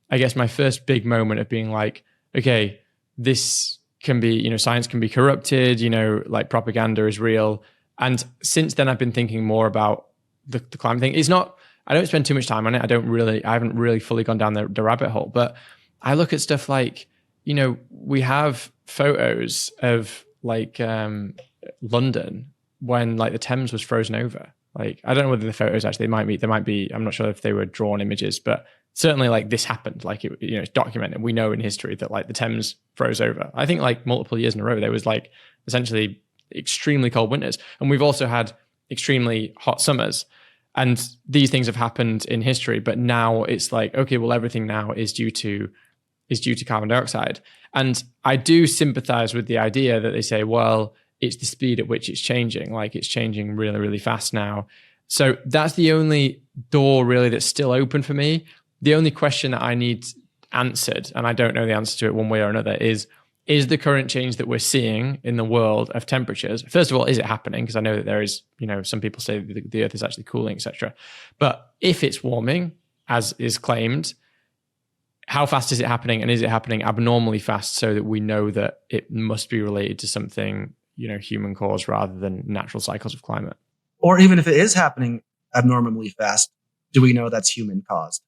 I guess, my first big moment of being like, okay, this can be, science can be corrupted. Like propaganda is real. And since then, I've been thinking more about the climate thing. It's not. I don't spend too much time on it. I haven't really fully gone down the rabbit hole. But I look at stuff like, we have photos of like London when like the Thames was frozen over. Like, I don't know whether the photos actually, they might be, I'm not sure if they were drawn images, but certainly like this happened. Like it's documented. We know in history that like the Thames froze over. I think like multiple years in a row, there was like essentially extremely cold winters. And we've also had extremely hot summers. And these things have happened in history, but now it's like, okay, well, everything now is due to carbon dioxide. And I do sympathize with the idea that they say, well, it's the speed at which it's changing. Like it's changing really, really fast now. So that's the only door really that's still open for me. The only question that I need answered, and I don't know the answer to it one way or another, is the current change that we're seeing in the world of temperatures, first of all, is it happening? Because I know that there is, some people say that the earth is actually cooling, etc. But if it's warming, as is claimed, how fast is it happening? And is it happening abnormally fast so that we know that it must be related to something, human cause rather than natural cycles of climate. Or even if it is happening abnormally fast, do we know that's human caused?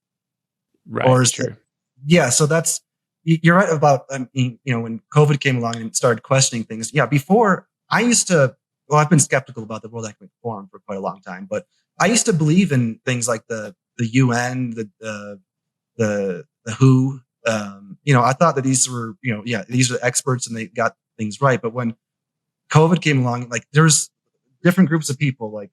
Right. Or is true. So that's, you're right about, when COVID came along and started questioning things. Yeah. Before I've been skeptical about the World Economic Forum for quite a long time, but I used to believe in things like the UN, the WHO. I thought that these were, these are experts and they got things right. But when COVID came along, like there's different groups of people, like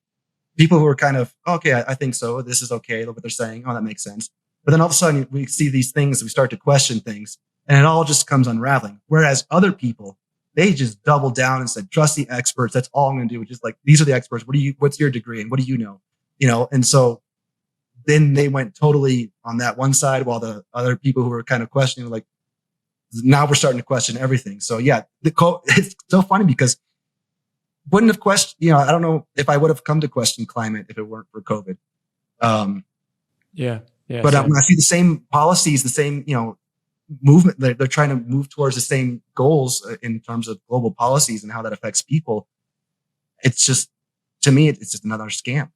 people who are kind of, okay, I think so. This is okay. Look what they're saying. Oh, that makes sense. But then all of a sudden we see these things, we start to question things, and it all just comes unraveling. Whereas other people, they just doubled down and said, trust the experts. That's all I'm going to do. Which is like, these are the experts. What's your degree and what do you know? And so then they went totally on that one side, while the other people who were kind of questioning, like, now we're starting to question everything. So yeah, it's so funny because wouldn't have questioned, I don't know if I would have come to question climate if it weren't for COVID. Yeah. But when I see the same policies, the same, movement, they're trying to move towards the same goals in terms of global policies and how that affects people. It's just, to me, it's just another scam.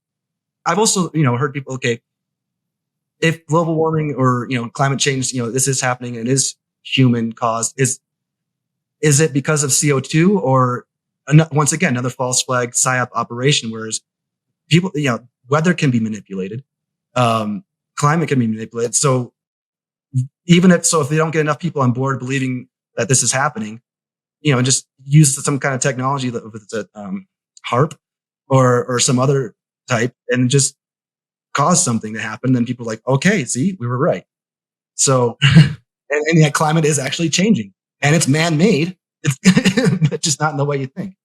I've also, heard people, okay, if global warming or, climate change, this is happening and it is human caused, is it because of CO2 or once again, another false flag PSYOP operation, whereas people, weather can be manipulated. Climate can be manipulated. So if they don't get enough people on board believing that this is happening, just use some kind of technology, if it's a HARP or some other type, and just cause something to happen, then people are like, okay, see, we were right. So, and yet climate is actually changing, and it's man-made. It's just not in the way you think.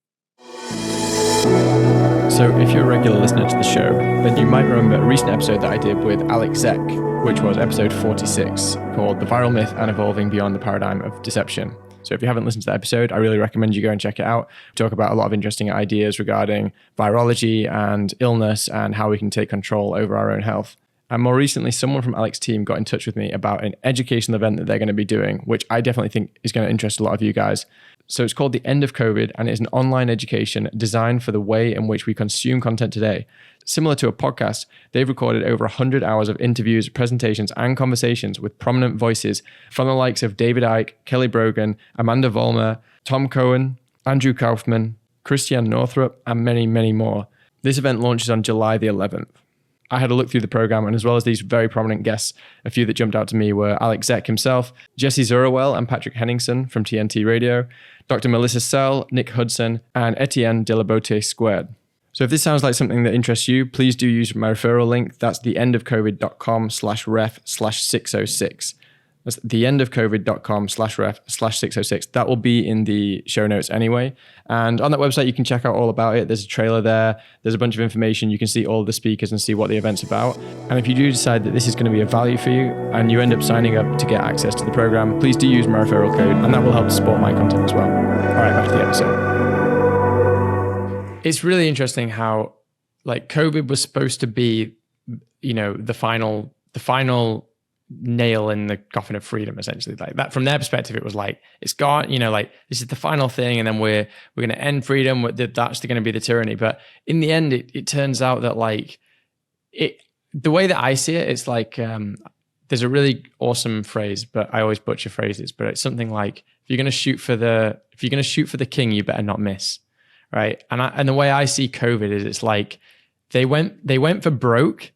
So if you're a regular listener to the show, then you might remember a recent episode that I did with Alex Zeck, which was episode 46, called The Viral Myth and Evolving Beyond the Paradigm of Deception. So if you haven't listened to that episode, I really recommend you go and check it out. We talk about a lot of interesting ideas regarding virology and illness and how we can take control over our own health. And more recently, someone from Alex's team got in touch with me about an educational event that they're going to be doing, which I definitely think is going to interest a lot of you guys. So it's called The End of COVID, and it is an online education designed for the way in which we consume content today. Similar to a podcast, they've recorded over 100 hours of interviews, presentations, and conversations with prominent voices from the likes of David Icke, Kelly Brogan, Amanda Vollmer, Tom Cohen, Andrew Kaufman, Christiane Northrup, and many, many more. This event launches on July the 11th. I had a look through the program, and as well as these very prominent guests, a few that jumped out to me were Alex Zeck himself, Jesse Zurewell and Patrick Henningsen from TNT Radio, Dr. Melissa Sell, Nick Hudson, and Etienne de la Beauté Squared. So if this sounds like something that interests you, please do use my referral link. That's theendofcovid.com/ref/606. That's theendofcovid.com/ref/606. That will be in the show notes anyway. And on that website, you can check out all about it. There's a trailer there. There's a bunch of information. You can see all the speakers and see what the event's about. And if you do decide that this is going to be of value for you and you end up signing up to get access to the program, please do use my referral code, and that will help support my content as well. All right, back to the episode. It's really interesting how, like, COVID was supposed to be, the final nail in the coffin of freedom, essentially. Like that, from their perspective, it was like, it's gone, this is the final thing, and then we're going to end freedom. That's going to be the tyranny. But in the end, it turns out that, like, the way that I see it, it's like, there's a really awesome phrase, but I always butcher phrases, but it's something like, if you're going to shoot for the king, you better not miss. Right. And the way I see COVID is, it's like they went for broke.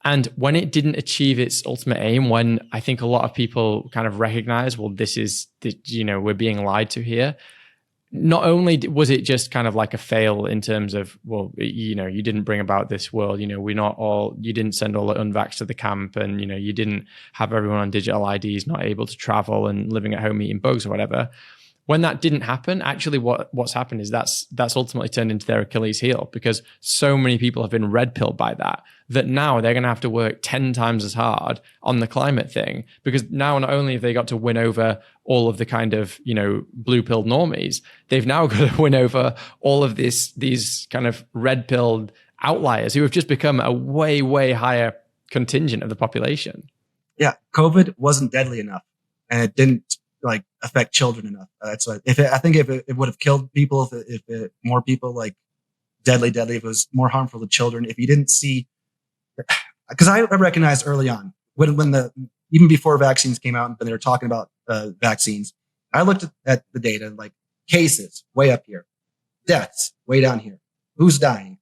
And when it didn't achieve its ultimate aim, when I think a lot of people kind of recognize, well, we're being lied to here. Not only was it just kind of like a fail in terms of, well, you didn't bring about this world, you didn't send all the unvaxxed to the camp, and, you didn't have everyone on digital IDs, not able to travel and living at home eating bugs or whatever. When that didn't happen, actually what's happened is that's ultimately turned into their Achilles heel, because so many people have been red pilled by that now they're going to have to work 10 times as hard on the climate thing, because now not only have they got to win over all of the kind of, blue pilled normies, they've now got to win over all of these kind of red pilled outliers who have just become a way, way higher contingent of the population. Yeah. COVID wasn't deadly enough, and it didn't like affect children enough. That's what, I think if it would have killed people, if more people like deadly, if it was more harmful to children, if you didn't see, because I recognized early on when even before vaccines came out and they were talking about vaccines, I looked at the data, like cases way up here, deaths way down here, who's dying,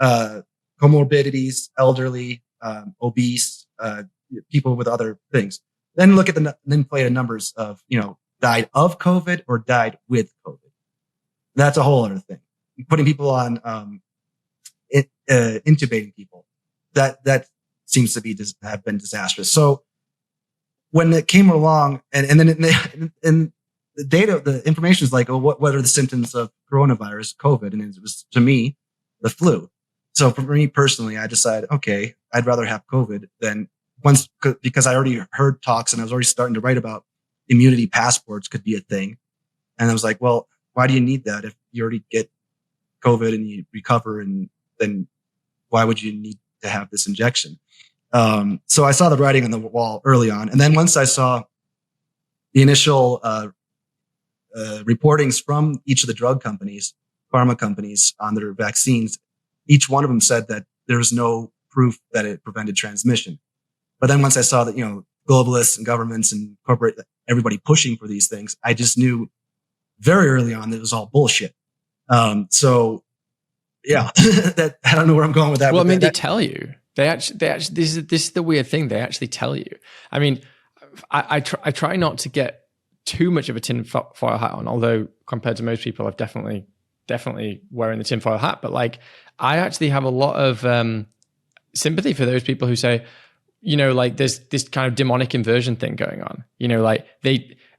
comorbidities, elderly, obese, people with other things. Then look at the inflated numbers of, died of COVID or died with COVID. That's a whole other thing. Putting people on, intubating people, that seems to have been disastrous. So when it came along, and then the data, the information is like, oh, what are the symptoms of coronavirus, COVID? And it was, to me, the flu. So for me personally, I decided, okay, I'd rather have COVID than because I already heard talks and I was already starting to write about immunity passports could be a thing. And I was like, well, why do you need that if you already get COVID and you recover, and then why would you need to have this injection? So I saw the writing on the wall early on. And then once I saw the initial reportings from each of the drug companies, pharma companies on their vaccines, each one of them said that there was no proof that it prevented transmission. But then once I saw that, globalists and governments and corporate, everybody pushing for these things, I just knew very early on that it was all bullshit. So yeah, that I don't know where I'm going with that. Well, I mean, they tell you. They actually. This is the weird thing. They actually tell you. I mean, I try not to get too much of a tinfoil hat on, although compared to most people, I've definitely wearing the tinfoil hat. But like, I actually have a lot of sympathy for those people who say, like there's this kind of demonic inversion thing going on. Like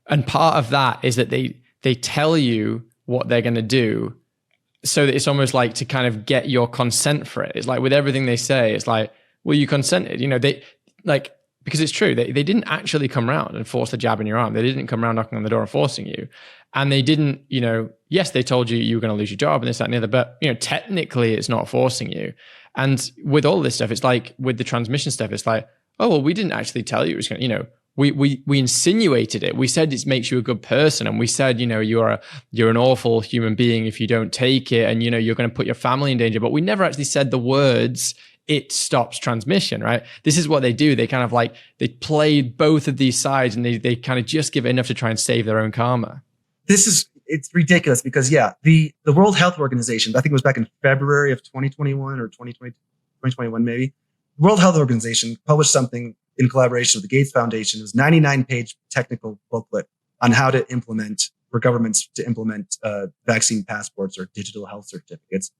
and part of that is that they tell you what they're going to do, so that it's almost like to kind of get your consent for it. It's like with everything they say, it's like, well, you consented, they like, because it's true. They didn't actually come around and force the jab in your arm. They didn't come around knocking on the door and forcing you. And they didn't, yes, they told you were going to lose your job and this, that, and the other, but technically it's not forcing you. And with all this stuff, it's like with the transmission stuff, it's like, oh, well, we didn't actually tell you it was going to, we insinuated it. We said it makes you a good person. And we said, you're an awful human being if you don't take it. And, you're going to put your family in danger. But we never actually said the words, it stops transmission, right? This is what they do. They kind of like, they play both of these sides and they kind of just give it enough to try and save their own karma. It's ridiculous because the World Health Organization, I think it was back in February of 2021 or 2021 maybe, the World Health Organization published something in collaboration with the Gates Foundation. It was a 99-page technical booklet on how to implement, for governments to implement vaccine passports or digital health certificates.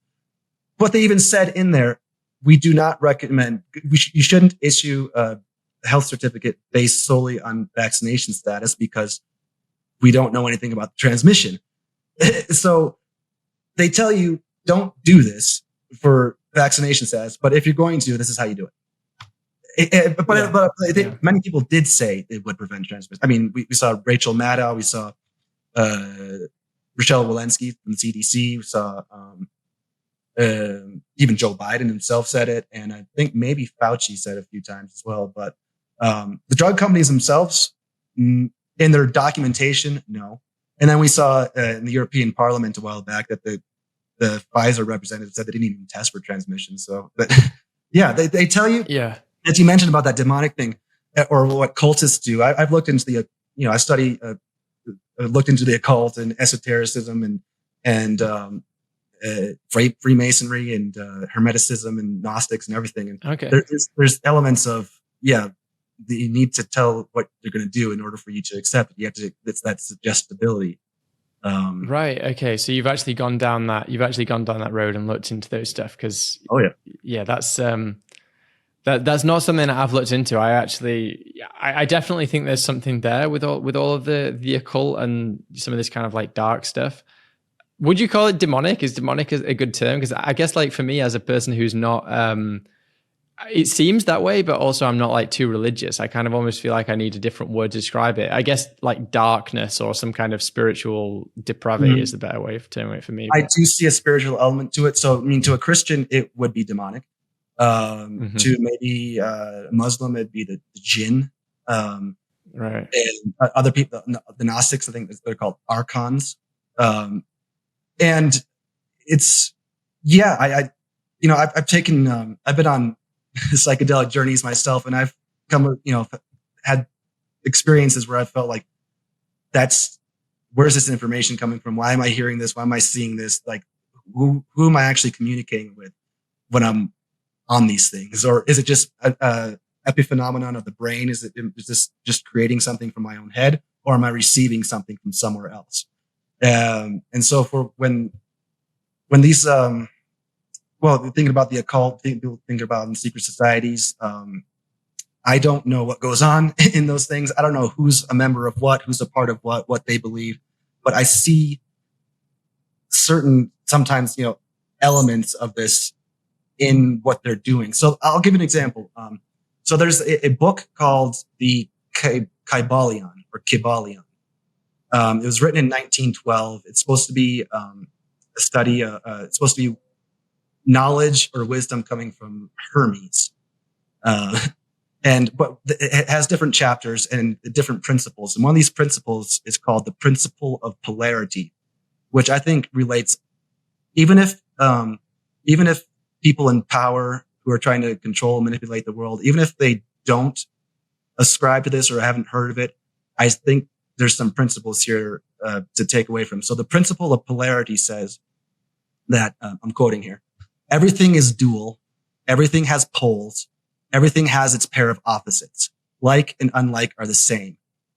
But they even said in there, we do not recommend, you shouldn't issue a health certificate based solely on vaccination status because we don't know anything about the transmission. So they tell you, don't do this for vaccination status, but if you're going to, this is how you do it. But I think many people did say it would prevent transmission. I mean, we saw Rachel Maddow, we saw Rochelle Walensky from the CDC, we saw even Joe Biden himself said it, and I think maybe Fauci said it a few times as well. But the drug companies themselves, in their documentation, no. And then we saw in the European Parliament a while back that the Pfizer representative said they didn't even test for transmission. So, but yeah, they tell you. Yeah. As you mentioned about that demonic thing, or what cultists do. I've looked into the, looked into the occult and esotericism and Freemasonry and Hermeticism and Gnostics and everything. And okay, there's elements of that you need to tell what you're going to do in order for you to accept it. You have to. It's that suggestibility. Right. Okay. So you've actually gone down that road and looked into those stuff because. Oh yeah. Yeah, that's that's not something that I've looked into. I definitely think there's something there with all of the occult and some of this kind of like dark stuff. Would you call it demonic? Is demonic a good term? Because I guess like for me as a person who's not, it seems that way, but also I'm not like too religious. I kind of almost feel like I need a different word to describe it. I guess like darkness or some kind of spiritual depravity is the better way of terming it for me. I do see a spiritual element to it. So I mean, to a Christian, it would be demonic. To maybe a Muslim, it'd be the jinn. Right. And other people, the Gnostics, I think they're called archons. And it's, I've been on psychedelic journeys myself, and I've had experiences where I felt like, where's this information coming from? Why am I hearing this? Why am I seeing this? Like, who am I actually communicating with when I'm on these things? Or is it just a epiphenomenon of the brain? Is this just creating something from my own head, or am I receiving something from somewhere else? And so for when these, thinking about the occult, people think about in secret societies, I don't know what goes on in those things. I don't know who's a member of what, who's a part of what they believe, but I see certain, sometimes, elements of this in what they're doing. So I'll give an example. So there's a book called the Kybalion or Kybalion. It was written in 1912. It's supposed to be a study. It's supposed to be knowledge or wisdom coming from Hermes. But it has different chapters and different principles. And one of these principles is called the principle of polarity, which I think relates, even if people in power who are trying to control and manipulate the world, even if they don't ascribe to this or haven't heard of it, I think there's some principles here to take away from. So the principle of polarity says that, I'm quoting here, everything is dual, everything has poles, everything has its pair of opposites. Like and unlike are the same.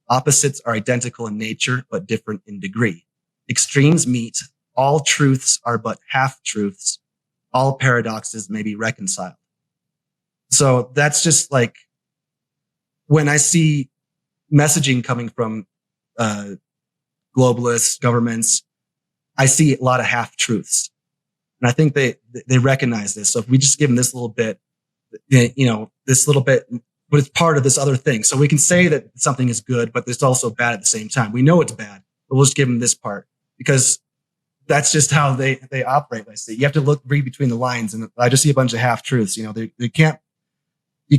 Opposites are identical in nature, but different in degree. Extremes meet. All truths are but half-truths. All paradoxes may be reconciled. So that's just like, when I see messaging coming from globalists, governments, I see a lot of half-truths. And I think they recognize this. So if we just give them this little bit, this little bit, but it's part of this other thing. So we can say that something is good, but it's also bad at the same time. We know it's bad, but we'll just give them this part because that's just how they operate. I see. You have to read between the lines, and I just see a bunch of half truths. You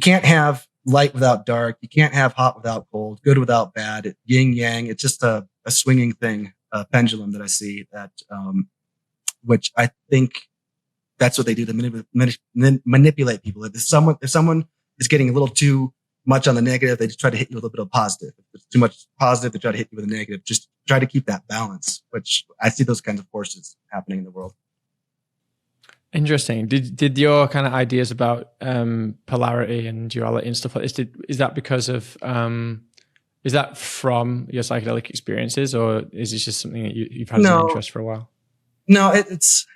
can't have light without dark. You can't have hot without cold, good without bad, yin yang. It's just a swinging thing, a pendulum that I see that, which I think that's what they do to manipulate people. If someone is getting a little too much on the negative, they just try to hit you with a little bit of positive. If it's too much positive, they try to hit you with a negative. Just try to keep that balance, which I see those kinds of forces happening in the world. Interesting. Did your kind of ideas about polarity and duality and stuff like this, is that because of, is that from your psychedelic experiences, or is this just something that you've had as an interest for a while? No, it's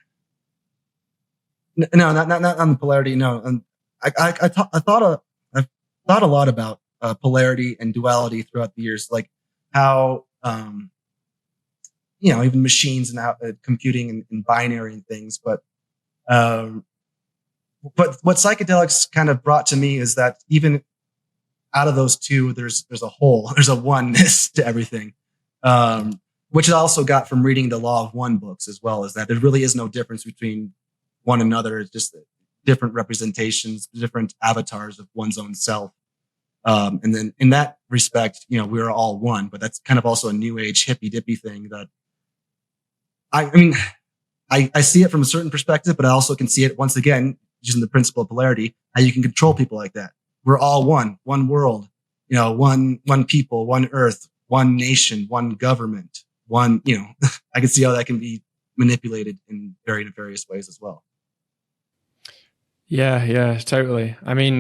no, not on the polarity. No, I've thought a lot about polarity and duality throughout the years, like how even machines and how computing and binary and things. But what psychedelics kind of brought to me is that even out of those two, there's a whole, there's a oneness to everything. Which I also got from reading the Law of One books as well, is that there really is no difference between one another. It's just different representations, different avatars of one's own self. And then in that respect, we're all one, but that's kind of also a new age hippy dippy thing that I see it from a certain perspective, but I also can see it once again, using the principle of polarity, how you can control people like that. We're all one world, one people, one earth, one nation, one government. I can see how that can be manipulated in various ways as well. Yeah, totally. I mean,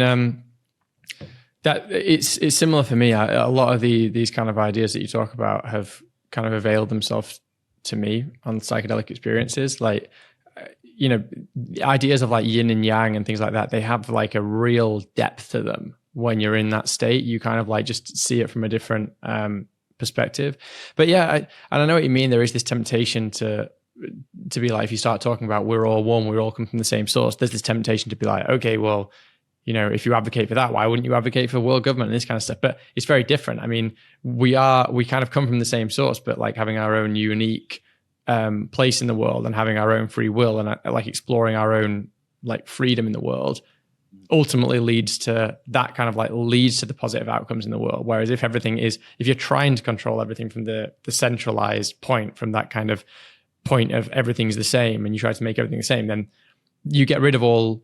that it's similar for me. A lot of these kind of ideas that you talk about have kind of availed themselves to me on psychedelic experiences. Like, ideas of like yin and yang and things like that, they have like a real depth to them when you're in that state. You kind of like just see it from a different perspective. But yeah, I know what you mean. There is this temptation to be like, if you start talking about we're all one, we all come from the same source, there's this temptation to be like, okay, well, if you advocate for that, why wouldn't you advocate for world government and this kind of stuff? But it's very different. I mean, we kind of come from the same source, but like having our own unique place in the world and having our own free will and like exploring our own like freedom in the world. ultimately leads to the positive outcomes in the world. Whereas if you're trying to control everything from the centralized point, from that kind of point of everything's the same, and you try to make everything the same, then you get rid of all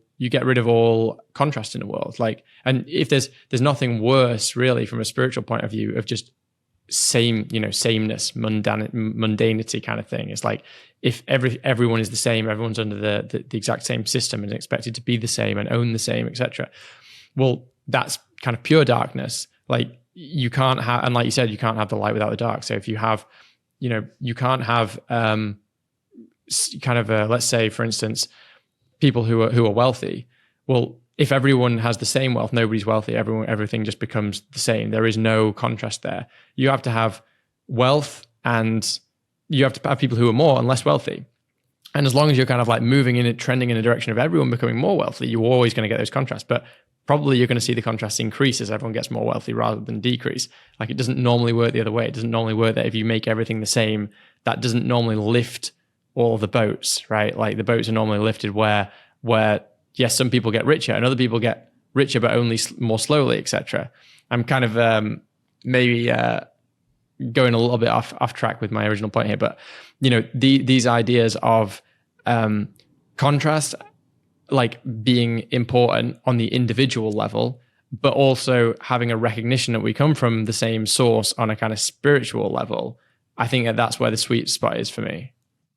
contrast in the world. Like, and if there's nothing worse really from a spiritual point of view of just sameness, mundanity kind of thing. It's like, if everyone is the same, everyone's under the exact same system and is expected to be the same and own the same, etc. Well, that's kind of pure darkness. Like, you can't have, and like you said, you can't have the light without the dark. So if you have, you can't have let's say, for instance, people who are wealthy. Well, if everyone has the same wealth, nobody's wealthy. Everything just becomes the same. There is no contrast there. You have to have wealth, and you have to have people who are more and less wealthy. And as long as you're kind of like trending in a direction of everyone becoming more wealthy, you're always going to get those contrasts. But probably you're going to see the contrasts increase as everyone gets more wealthy rather than decrease. Like, it doesn't normally work the other way. It doesn't normally work that if you make everything the same, that doesn't normally lift all the boats, right? Like, the boats are normally lifted where yes, some people get richer and other people get richer, but only more slowly, etc. I'm kind of maybe going a little bit off track with my original point here, but these ideas of contrast, like being important on the individual level, but also having a recognition that we come from the same source on a kind of spiritual level. I think that's where the sweet spot is for me.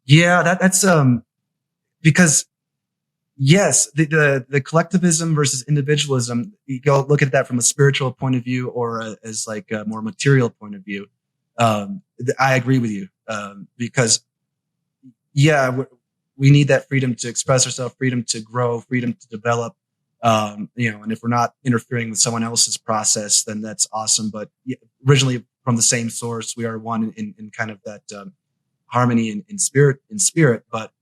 Yeah, that's because yes, the collectivism versus individualism, you go look at that from a spiritual point of view or as like a more material point of view. I agree with you, because we need that freedom to express ourselves, freedom to grow, freedom to develop. And if we're not interfering with someone else's process, then that's awesome. But originally from the same source, we are one in kind of that harmony in spirit. But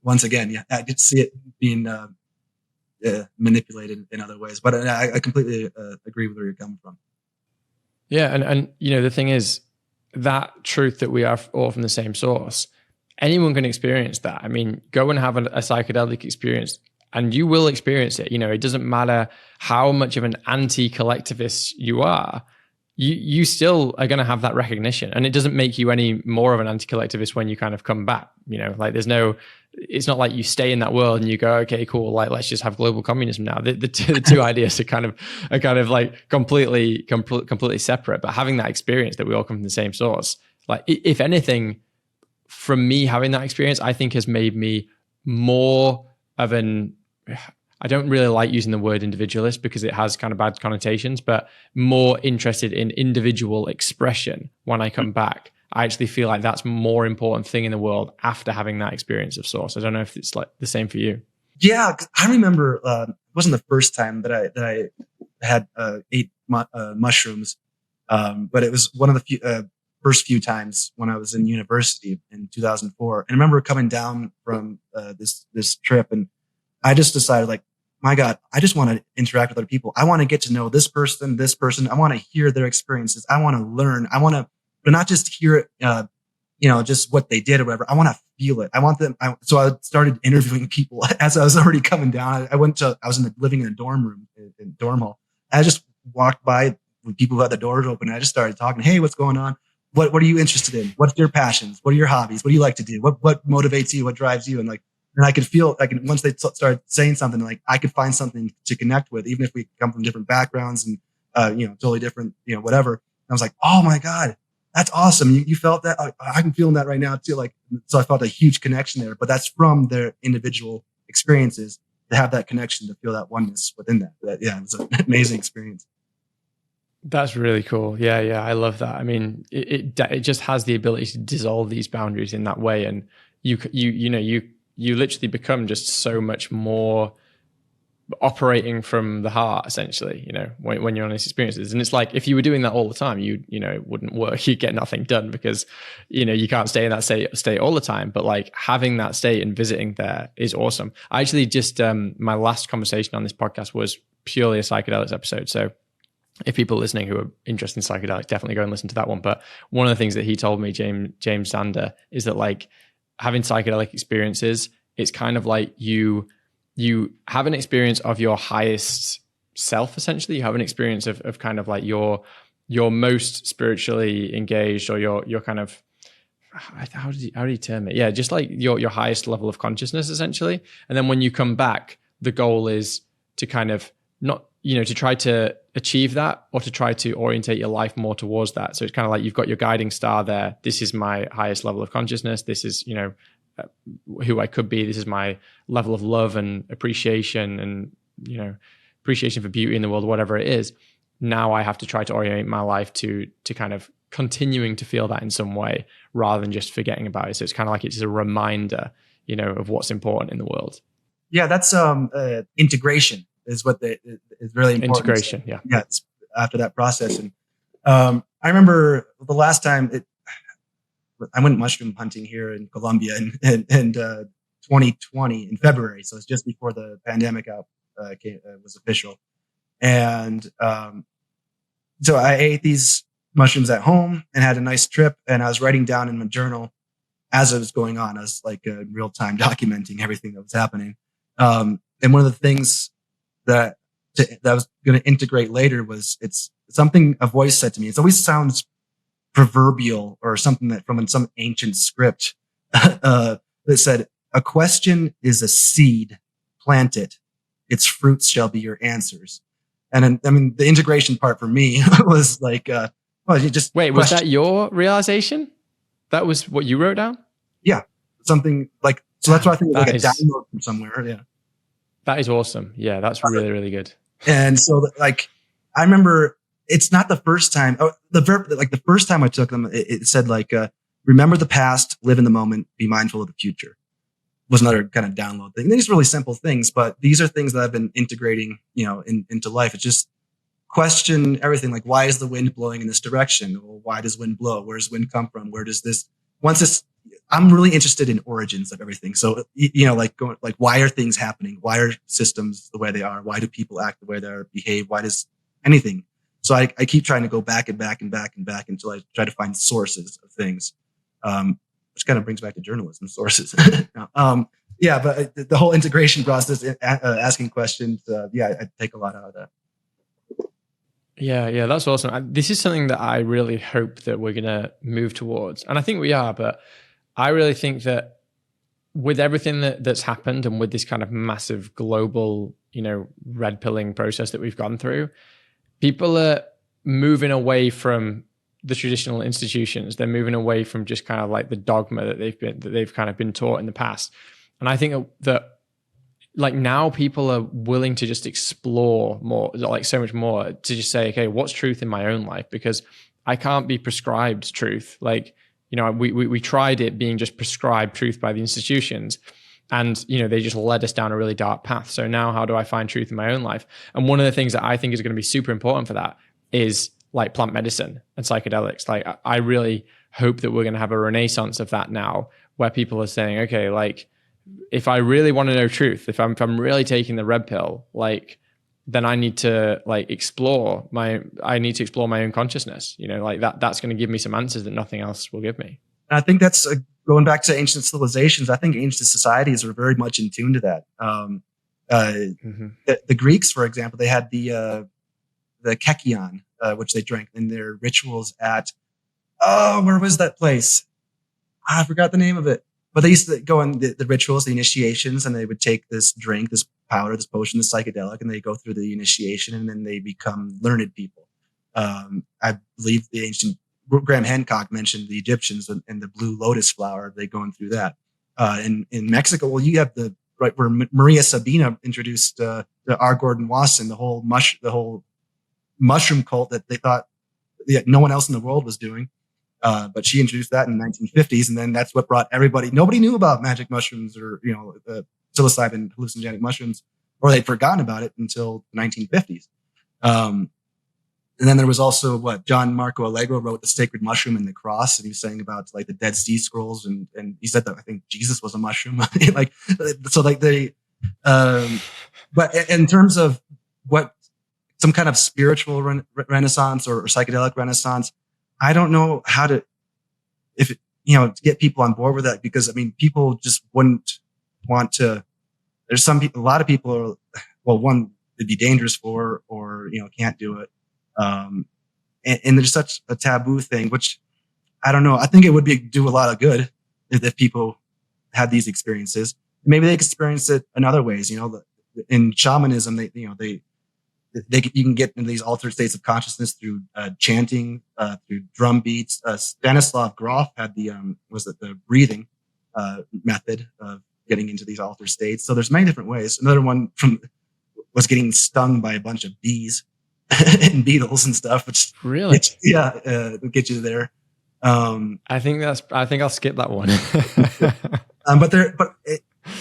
once again, I did see it being manipulated in other ways. But I completely agree with where you're coming from. Yeah, and the thing is, that truth that we are all from the same source, anyone can experience that. I mean, go and have a psychedelic experience, and you will experience it. It doesn't matter how much of an anti-collectivist you are. You still are going to have that recognition, and it doesn't make you any more of an anti-collectivist when you kind of come back. Like it's not like you stay in that world and you go, okay, cool, like let's just have global communism now. The two ideas are kind of like completely separate. But having that experience that we all come from the same source, like if anything, from me having that experience, I think has made me more of an, I don't really like using the word individualist because it has kind of bad connotations, but more interested in individual expression when I come back. I actually feel like that's a more important thing in the world after having that experience of source. I don't know if it's like the same for you. Yeah, I remember it wasn't the first time that I had ate mushrooms, but it was one of the first few times when I was in university in 2004. And I remember coming down from this trip, and I just decided, like, my God, I just want to interact with other people. I want to get to know this person. I want to hear their experiences. I want to learn. I want to, but not just hear it, just what they did or whatever. I want to feel it. I want them. So I started interviewing people as I was already coming down. I was living in a dorm room, in dorm hall. I just walked by when people who had the doors open, and I just started talking. Hey, what's going on? What are you interested in? What's your passions? What are your hobbies? What do you like to do? What motivates you? What drives you? And I could feel, once they started saying something, like I could find something to connect with, even if we come from different backgrounds and, totally different, whatever. And I was like, oh my God, that's awesome. You felt that? I'm feeling that right now too. So I felt a huge connection there, but that's from their individual experiences to have that connection, to feel that oneness within that. It was an amazing experience. That's really cool. Yeah. I love that. I mean, it just has the ability to dissolve these boundaries in that way. And you literally become just so much more operating from the heart, essentially, when you're on these experiences. And it's like, if you were doing that all the time, it wouldn't work. You'd get nothing done because, you can't stay in that state all the time. But like having that state and visiting there is awesome. I actually just, my last conversation on this podcast was purely a psychedelics episode. So if people listening who are interested in psychedelics, definitely go and listen to that one. But one of the things that he told me, James Sander, is that like having psychedelic experiences, it's kind of like you you have an experience of your highest self, essentially. You have an experience of kind of like your most spiritually engaged, or your kind of, how do you term it? Yeah, just like your highest level of consciousness, essentially. And then when you come back, the goal is to kind of not, to try to achieve that, or to try to orientate your life more towards that. So it's kind of like you've got your guiding star there. This is my highest level of consciousness. This is, who I could be. This is my level of love and appreciation, and, appreciation for beauty in the world, whatever it is. Now I have to try to orient my life to kind of continuing to feel that in some way, rather than just forgetting about it. So it's kind of like it's a reminder, of what's important in the world. Yeah, that's integration is what is really important. Integration, yeah. Yeah, it's after that process. And I remember the last time I went mushroom hunting here in Colombia in 2020 in February. So it's just before the pandemic was official. And so I ate these mushrooms at home and had a nice trip. And I was writing down in my journal as it was going on. I was like real time documenting everything that was happening. And one of the things that I was going to integrate later was it's something a voice said to me. It always sounds proverbial or something that from some ancient script that said, "A question is a seed, plant it. Its fruits shall be your answers." And the integration part for me was like, you just wait, was that your realization? That was what you wrote down? Yeah, something like, so that's why I think it was like a download from somewhere. Yeah. That is awesome. Yeah, that's really, really good. And so like, I remember it's not the first time, the first time I took them, it said like, remember the past, live in the moment, be mindful of the future. Was another kind of download thing. These are really simple things, but these are things that I've been integrating, into life. It's just question everything. Like, why is the wind blowing in this direction? Or why does wind blow? Where does wind come from? Where does this, I'm really interested in origins of everything. So, why are things happening? Why are systems the way they are? Why do people act the way they are, behave? Why does anything? So I keep trying to go back and back and back and back until I try to find sources of things. Which kind of brings back to journalism sources. Yeah, but the whole integration process, asking questions, I take a lot out of that. Yeah, that's awesome. This is something that I really hope that we're going to move towards. And I think we are, but I really think that with everything that's happened and with this kind of massive global, red pilling process that we've gone through, people are moving away from the traditional institutions. They're moving away from just kind of like the dogma that they've kind of been taught in the past. And I think that like now people are willing to just explore more, like so much more, to just say, okay, what's truth in my own life? Because I can't be prescribed truth. Like, we tried it being just prescribed truth by the institutions, and, they just led us down a really dark path. So now how do I find truth in my own life? And one of the things that I think is going to be super important for that is like plant medicine and psychedelics. Like, I really hope that we're going to have a renaissance of that now, where people are saying, okay, like, if I really want to know truth, if I'm really taking the red pill, like, then I need to explore my own consciousness. That's going to give me some answers that nothing else will give me. And I think that's going back to ancient civilizations. I think ancient societies were very much in tune to that. The Greeks, for example, they had the kekion, which they drank in their rituals at, where was that place? I forgot the name of it. But they used to go on the rituals, the initiations, and they would take this drink, this powder, this potion, this psychedelic, and they go through the initiation, and then they become learned people. I believe the ancient Graham Hancock mentioned the Egyptians and the blue lotus flower. They going through that. In Mexico, well, you have where Maria Sabina introduced the R. Gordon Wasson, the whole mushroom cult that they thought no one else in the world was doing. But she introduced that in the 1950s, and then that's what brought everybody. Nobody knew about magic mushrooms or psilocybin hallucinogenic mushrooms, or they'd forgotten about it until the 1950s. And then there was also John Marco Allegro wrote The Sacred Mushroom and the Cross, and he was saying about like the Dead Sea Scrolls, and he said that I think Jesus was a mushroom. But in terms of what some kind of spiritual renaissance or psychedelic renaissance, I don't know how to get people on board with that, because people just wouldn't want to there's some people, a lot of people are, well, one, it'd be dangerous for, or, can't do it. And there's such a taboo thing, which I don't know. I think it would do a lot of good if people had these experiences. Maybe they experience it in other ways. In shamanism, you can get into these altered states of consciousness through chanting, through drum beats. Stanislav Grof had the breathing method of getting into these altered states. So there's many different ways. Another one was getting stung by a bunch of bees and beetles and stuff, which really, will get you there. I think I'll skip that one.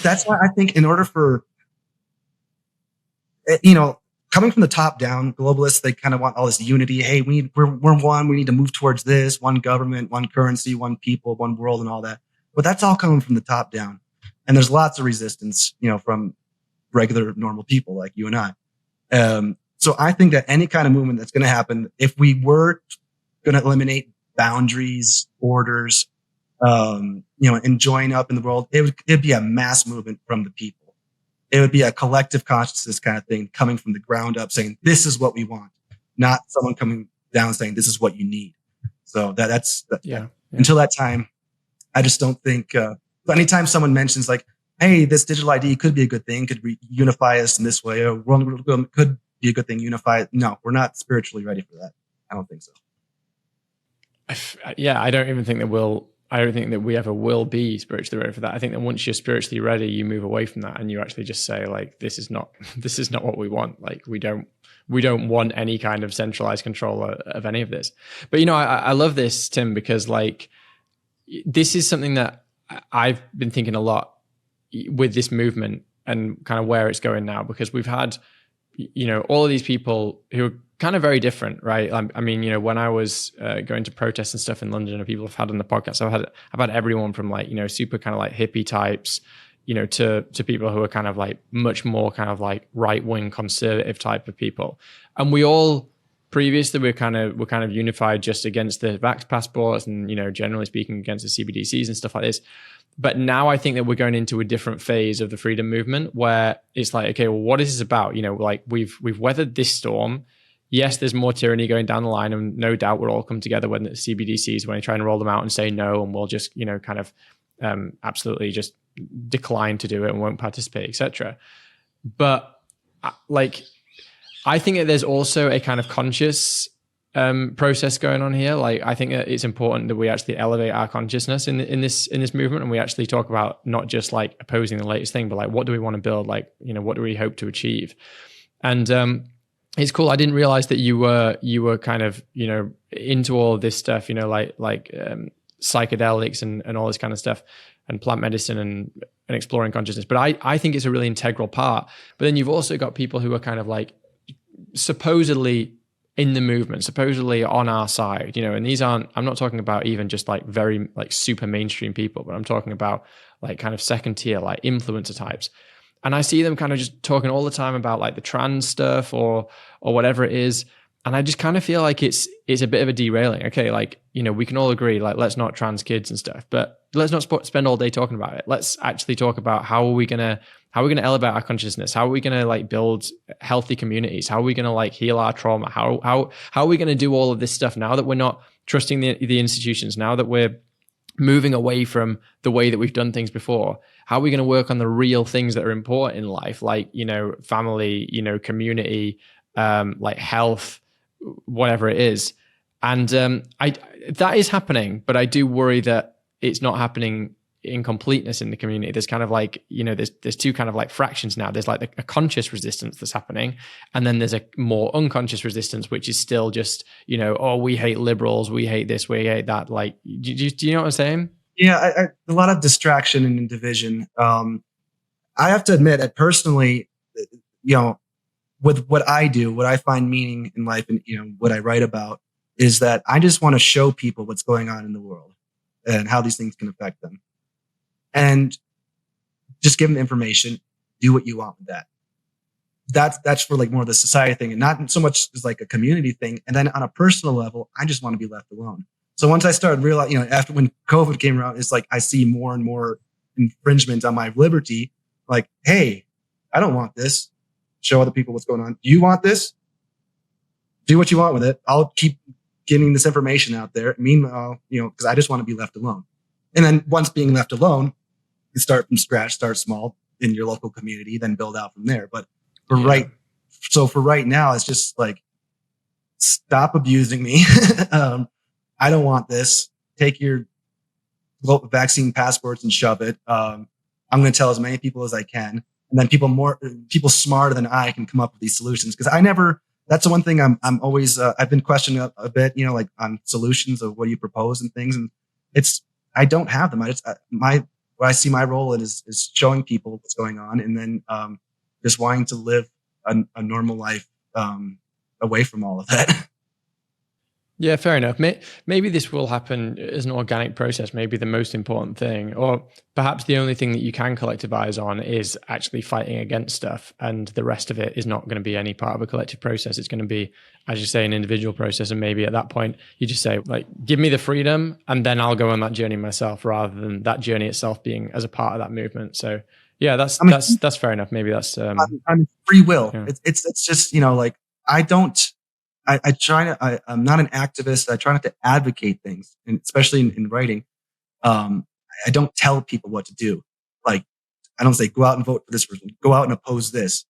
That's why I think in order for, coming from the top down, globalists, they kind of want all this unity. Hey, we're one. We need to move towards this one government, one currency, one people, one world, and all that. But that's all coming from the top down, and there's lots of resistance, from regular normal people like you and I. So I think that any kind of movement that's going to happen, if we were going to eliminate boundaries, borders, and join up in the world, it'd be a mass movement from the people. It would be a collective consciousness kind of thing coming from the ground up saying, this is what we want, not someone coming down saying, this is what you need. So until that time, I just don't think, anytime someone mentions like, hey, this digital ID could be a good thing, could unify us in this way, or could be a good thing, unify. No, we're not spiritually ready for that. I don't think so. Yeah, I don't think that we ever will be spiritually ready for that. I think that once you're spiritually ready, you move away from that and you actually just say like, this is not what we want. Like we don't want any kind of centralized control of any of this. But I love this, Tim, because like this is something that I've been thinking a lot with this movement and kind of where it's going now, because we've had, all of these people who are kind of very different, right? I mean, when I was going to protests and stuff in London, and people have had on the podcast, I've had everyone from like, super kind of like hippie types, to people who are kind of like much more kind of like right-wing conservative type of people. And we all previously we're kind of unified just against the vax passports and, generally speaking against the CBDCs and stuff like this. But now I think that we're going into a different phase of the freedom movement where it's like, okay, well, what is this about? Like we've weathered this storm. Yes, there's more tyranny going down the line, and no doubt we'll all come together when the CBDCs, when they try and roll them out and say no, and we'll just, kind of absolutely just decline to do it and won't participate, etc. But like, I think that there's also a kind of conscious process going on here. Like, I think that it's important that we actually elevate our consciousness in this movement, and we actually talk about not just like opposing the latest thing, but like, what do we want to build? Like, what do we hope to achieve? And it's cool. I didn't realize that you were kind of, into all of this stuff, like psychedelics and all this kind of stuff, and plant medicine and exploring consciousness. But I think it's a really integral part. But then you've also got people who are kind of like supposedly in the movement, supposedly on our side, and these aren't, I'm not talking about even just like very like super mainstream people, but I'm talking about like kind of second tier, like influencer types. And I see them kind of just talking all the time about like the trans stuff or whatever it is. And I just kind of feel like it's a bit of a derailing. Okay, like, we can all agree, like, let's not trans kids and stuff, but let's not spend all day talking about it. Let's actually talk about how are we gonna elevate our consciousness? How are we gonna like build healthy communities? How are we gonna like heal our trauma? How are we gonna do all of this stuff now that we're not trusting the institutions? Now that we're moving away from the way that we've done things before, how are we going to work on the real things that are important in life, like, family, community, like health, whatever it is. And that is happening, but I do worry that it's not happening in completeness in the community. There's kind of like, there's two kind of like fractions now. There's like a conscious resistance that's happening, and then there's a more unconscious resistance, which is still just, oh, we hate liberals, we hate this, we hate that. Like, do you know what I'm saying? Yeah, a lot of distraction and division. I have to admit that personally, with what I do, what I find meaning in life, and what I write about, is that I just want to show people what's going on in the world and how these things can affect them, and just give them information. Do what you want with that. That's for like more of the society thing, and not so much as like a community thing. And then on a personal level, I just want to be left alone. So once I started realizing, after when COVID came around, it's like I see more and more infringement on my liberty. Like, hey, I don't want this. Show other people what's going on. Do you want this? Do what you want with it. I'll keep getting this information out there. Meanwhile, because I just want to be left alone. And then once being left alone, you start from scratch, start small in your local community, then build out from there. But for right now, it's just like, stop abusing me. I don't want this. Take your vaccine passports and shove it. I'm going to tell as many people as I can. And then people smarter than I can come up with these solutions. Cause that's the one thing I'm always, I've been questioning a bit, like on solutions of what you propose and things. And I don't have them. What I see my role in is showing people what's going on, and then, just wanting to live a normal life, away from all of that. Yeah, fair enough. Maybe this will happen as an organic process. Maybe the most important thing, or perhaps the only thing that you can collectivize on, is actually fighting against stuff. And the rest of it is not going to be any part of a collective process. It's going to be, as you say, an individual process. And maybe at that point, you just say, like, give me the freedom and then I'll go on that journey myself, rather than that journey itself being as a part of that movement. So yeah, that's fair enough. Maybe that's I'm free will. Yeah. It's just, like, I'm not an activist. I try not to advocate things, and especially in writing. I don't tell people what to do. Like, I don't say, go out and vote for this person, go out and oppose this.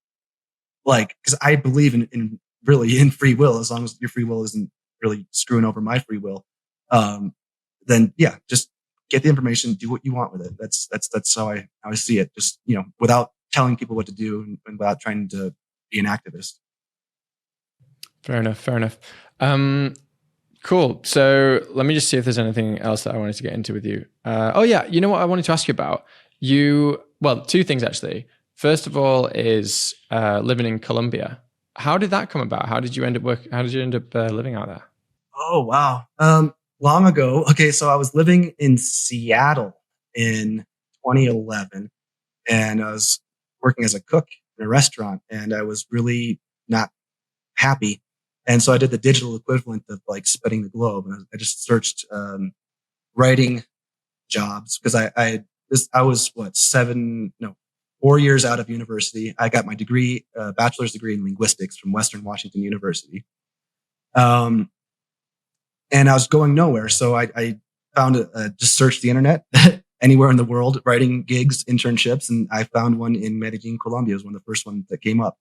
Like, cause I believe in free will, as long as your free will isn't really screwing over my free will. Then yeah, just get the information, do what you want with it. That's how I see it. Just, without telling people what to do and without trying to be an activist. Fair enough. Cool. So let me just see if there's anything else that I wanted to get into with you. Oh yeah, you know what I wanted to ask you about? Well, two things actually. First of all is living in Colombia. How did that come about? How did you end up living out there? Oh wow. Long ago. Okay, so I was living in Seattle in 2011, and I was working as a cook in a restaurant, and I was really not happy. And so I did the digital equivalent of like spinning the globe. And I just searched, writing jobs, because I was 4 years out of university. I got my degree, bachelor's degree in linguistics from Western Washington University. And I was going nowhere. So I found just searched the internet anywhere in the world, writing gigs, internships. And I found one in Medellin, Colombia. It was one of the first ones that came up.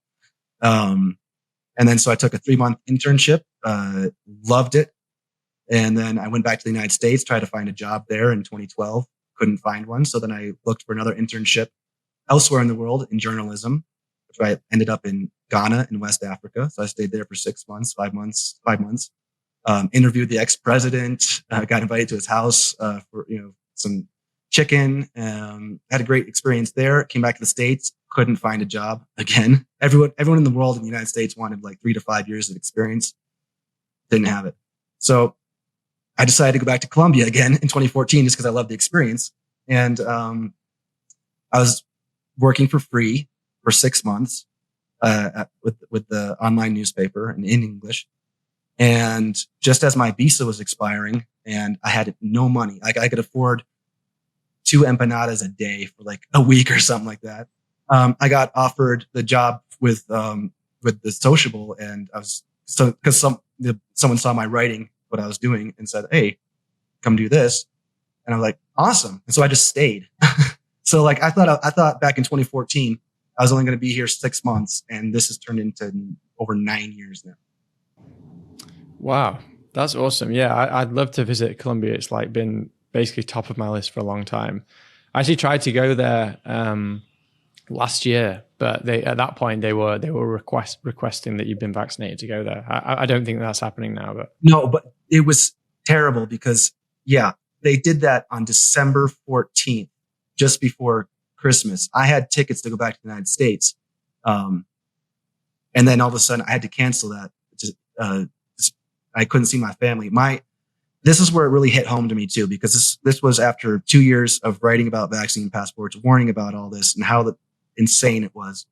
And then so I took a 3-month internship, loved it. And then I went back to the United States, tried to find a job there in 2012, couldn't find one. So then I looked for another internship elsewhere in the world in journalism, which I ended up in Ghana in West Africa. So I stayed there for 5 months, interviewed the ex-president, got invited to his house, for, some chicken, had a great experience there, came back to the States, couldn't find a job again. Everyone in the world in the United States wanted like 3 to 5 years of experience. Didn't have it. So I decided to go back to Colombia again in 2014, just because I loved the experience. And, I was working for free for 6 months, with the online newspaper and in English. And just as my visa was expiring and I had no money, like I could afford 2 empanadas a day for like a week or something like that. I got offered the job with the Sociable, and I was because someone saw my writing, what I was doing, and said, "Hey, come do this." And I was like, "Awesome!" And so I just stayed. So like I thought back in 2014 I was only going to be here 6 months, and this has turned into over 9 years now. Wow, that's awesome. Yeah, I'd love to visit Colombia. It's like been basically top of my list for a long time. I actually tried to go there last year, but at that point they were requesting that you've been vaccinated to go there. I don't think that's happening now, but no, but it was terrible because they did that on December 14th, just before Christmas. I had tickets to go back to the United States, and then all of a sudden I had to cancel that. I couldn't see my family. This is where it really hit home to me too, because this was after 2 years of writing about vaccine passports, warning about all this and how insane it was.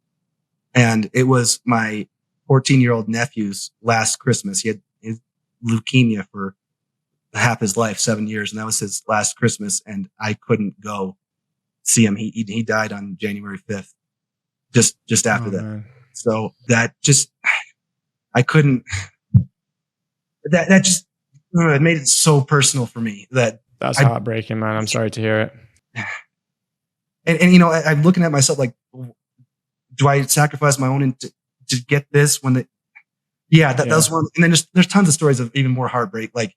And it was my 14-year-old nephew's last Christmas. He had leukemia for half his life, 7 years. And that was his last Christmas. And I couldn't go see him. He died on January 5th. just after that. Man. So that just, I couldn't, that just, it made it so personal for me that That's heartbreaking, man. I'm sorry to hear it. And I'm looking at myself like, do I sacrifice my own to get this when that was one. And then there's tons of stories of even more heartbreak, like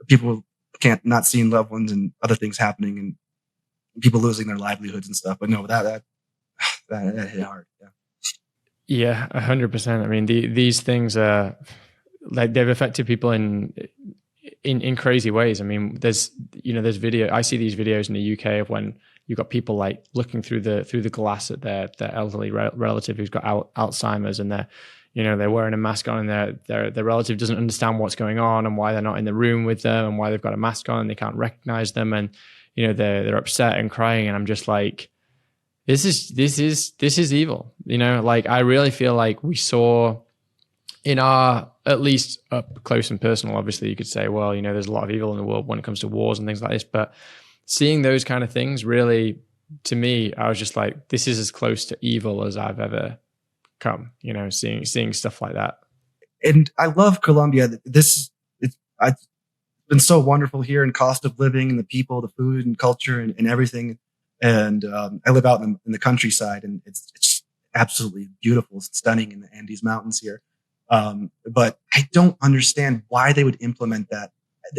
people can't not seeing loved ones and other things happening and people losing their livelihoods and stuff. But no, that hit hard. Yeah, 100%. I mean, these things are like they've affected people in crazy ways. I mean, there's video. I see these videos in the UK of when you've got people like looking through the glass at their elderly relative who's got Alzheimer's, and they're wearing a mask on, and their relative doesn't understand what's going on and why they're not in the room with them and why they've got a mask on and they can't recognize them, and they're upset and crying, and I'm just like, this is evil. Like I really feel like we saw in our, at least up close and personal, obviously you could say, well, there's a lot of evil in the world when it comes to wars and things like this, but seeing those kind of things really, to me, I was just like, this is as close to evil as I've ever come, seeing stuff like that. And I love Colombia. It's been so wonderful here, in cost of living and the people, the food and culture and everything. And I live out in the countryside, and it's absolutely beautiful, stunning in the Andes Mountains here. But I don't understand why they would implement that.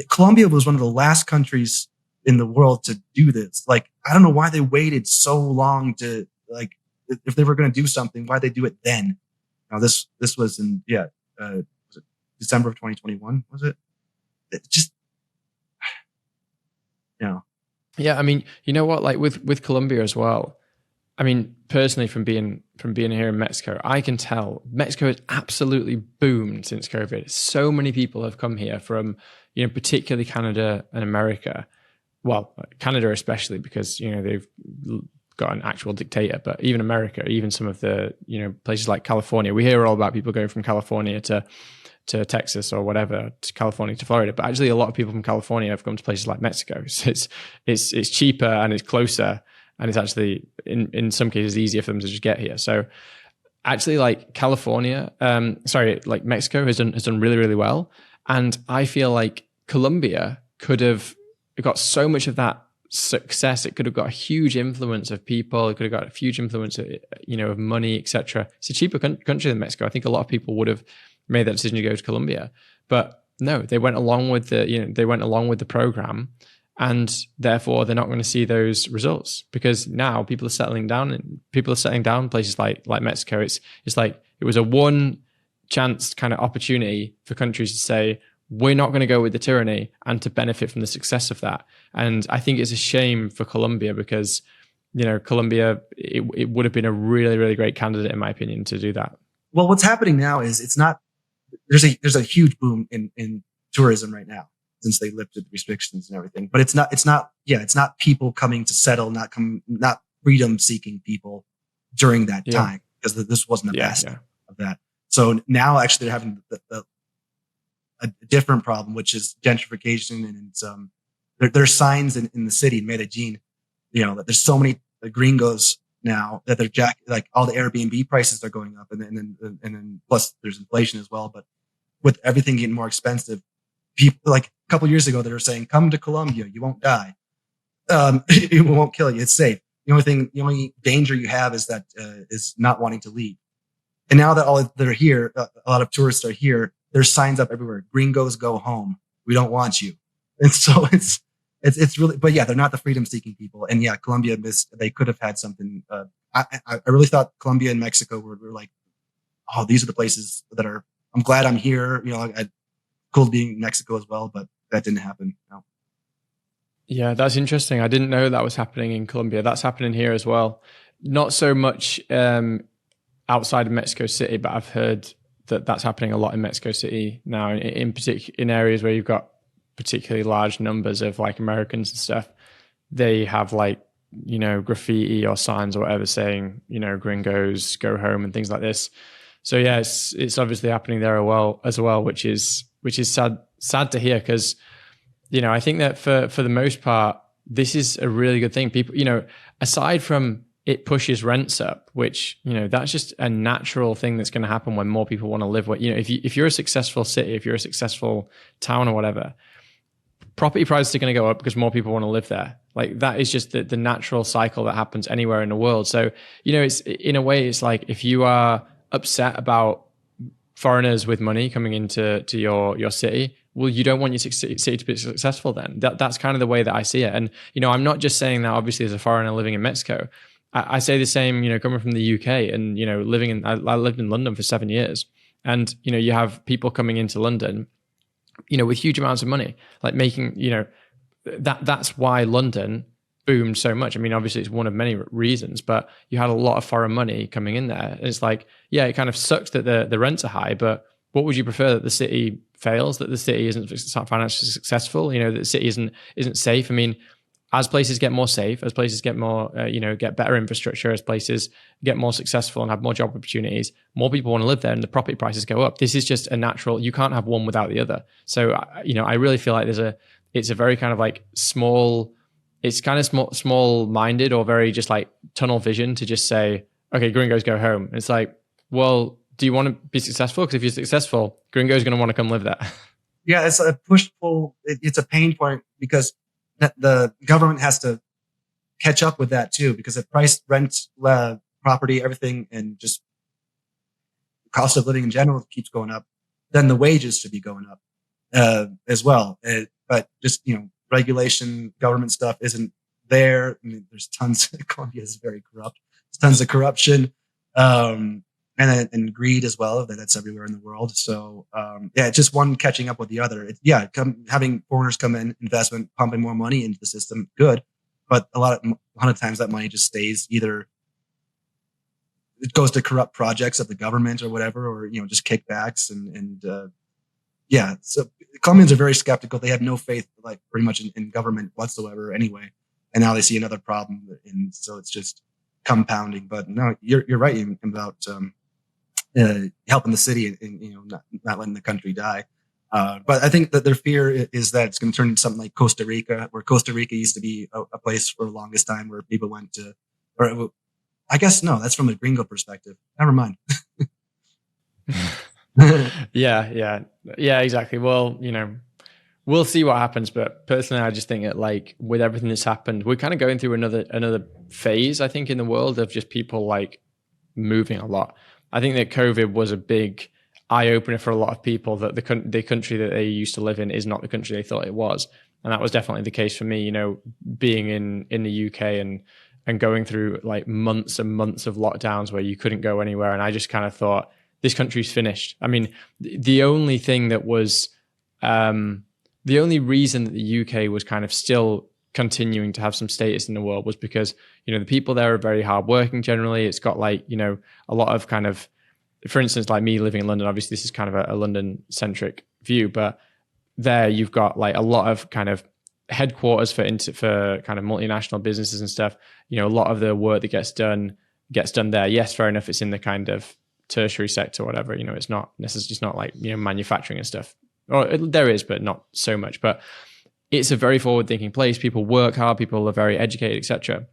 Colombia was one of the last countries in the world to do this. Like, I don't know why they waited so long to, like, if they were going to do something, why they do it then? Now this was in, was it December of 2021? Was it? It just, Yeah. I mean, you know what, like with Colombia as well, I mean, personally, from being here in Mexico, I can tell Mexico has absolutely boomed since COVID. So many people have come here from, particularly Canada and America. Well, Canada especially, because they've got an actual dictator. But even America, even some of the places like California, we hear all about people going from California to Texas or whatever, to California to Florida. But actually, a lot of people from California have come to places like Mexico. So it's cheaper and it's closer. And it's actually, in some cases, easier for them to just get here. So actually, like Mexico has done really, really well. And I feel like Colombia could have got so much of that success. It could have got a huge influence of people. It could have got a huge influence of, of money, etc. It's a cheaper country than Mexico. I think a lot of people would have made that decision to go to Colombia. But no, they went along with the program. And therefore, they're not going to see those results, because now people are settling down, and people are settling down in places like Mexico. It's like it was a one chance kind of opportunity for countries to say, we're not going to go with the tyranny, and to benefit from the success of that. And I think it's a shame for Colombia, because Colombia, it would have been a really, really great candidate, in my opinion, to do that. Well, what's happening now is there's a huge boom in tourism right now, since they lifted the restrictions and everything. But it's not people coming to settle, not freedom seeking people during that time, because this wasn't the best of that. So now actually they're having a different problem, which is gentrification. And it's, there's signs in the city, in Medellin, that there's so many gringos now that they're like all the Airbnb prices are going up. And then plus there's inflation as well. But with everything getting more expensive, people, like a couple years ago, they were saying, come to Colombia, you won't die. It won't kill you. It's safe. The only danger you have is not wanting to leave. And now that they're here, a lot of tourists are here. There's signs up everywhere. Gringos go home. We don't want you. And so it's really, but yeah, they're not the freedom seeking people. And yeah, Colombia they could have had something. I really thought Colombia and Mexico were like, oh, these are the places that are, I'm glad I'm here. Cool being in Mexico as well, but that didn't happen. No. Yeah, that's interesting. I didn't know that was happening in Colombia. That's happening here as well. Not so much outside of Mexico City, but I've heard that that's happening a lot in Mexico City now, in particular in areas where you've got particularly large numbers of like Americans and stuff. They have like, graffiti or signs or whatever saying, gringos go home and things like this. So yeah, it's obviously happening there as well, which is sad to hear, because I think that for the most part, this is a really good thing. People, aside from it pushes rents up, which, that's just a natural thing that's going to happen when more people want to live where, if you're a successful city, if you're a successful town or whatever, property prices are going to go up because more people want to live there. Like that is just the natural cycle that happens anywhere in the world. So, it's in a way, it's like if you are upset about foreigners with money coming into your city, well, you don't want your city to be successful then. That's kind of the way that I see it. And, I'm not just saying that obviously as a foreigner living in Mexico. I say the same, coming from the UK and, I lived in London for 7 years. And, you have people coming into London, with huge amounts of money, like making, that's why London boomed so much. I mean, obviously it's one of many reasons, but you had a lot of foreign money coming in there. It's like, yeah, it kind of sucks that the rents are high, but what would you prefer? That the city fails, that the city isn't financially successful, that the city isn't safe? I mean, as places get more safe, as places get more, get better infrastructure, as places get more successful and have more job opportunities, more people want to live there and the property prices go up. This is just a natural, you can't have one without the other. So, I really feel like it's a very kind of like small-minded or very just like tunnel vision to just say, okay, gringos go home. And it's like, well, do you want to be successful? Because if you're successful, gringos going to want to come live there. Yeah, it's a push-pull. It's a pain point because the government has to catch up with that too, because if price, rent, property, everything, and just cost of living in general keeps going up, then the wages should be going up as well. But just, regulation, government stuff isn't there. I mean, there's tons. Colombia is very corrupt. There's tons of corruption, and greed as well. That's everywhere in the world. So, it's just one catching up with the other. Having foreigners come in, investment, pumping more money into the system, good. But a lot of times that money just stays either it goes to corrupt projects of the government or whatever, or, just kickbacks so Colombians are very skeptical. They have no faith, like pretty much in government whatsoever anyway. And now they see another problem. And so it's just compounding. But no, you're right about, helping the city and, not letting the country die. But I think that their fear is that it's going to turn into something like Costa Rica, where Costa Rica used to be a place for the longest time where people went to, or I guess, no, that's from a gringo perspective. Never mind. Yeah, exactly. Well, we'll see what happens. But personally, I just think that like with everything that's happened, we're kind of going through another phase, I think, in the world of just people like moving a lot. I think that COVID was a big eye opener for a lot of people that the country that they used to live in is not the country they thought it was. And that was definitely the case for me, being in the UK and going through like months and months of lockdowns where you couldn't go anywhere. And I just kind of thought, this country's finished. I mean, the only thing that was, the only reason that the UK was kind of still continuing to have some status in the world was because, the people there are very hardworking generally. It's got like, a lot of kind of, for instance, like me living in London, obviously this is kind of a London centric view, but there you've got like a lot of kind of headquarters for kind of multinational businesses and stuff. A lot of the work that gets done there. Yes, fair enough. It's in the kind of tertiary sector or whatever, it's not necessarily, it's not like, manufacturing and stuff, or there is, but not so much. But it's a very forward thinking place. People work hard, people are very educated, etc.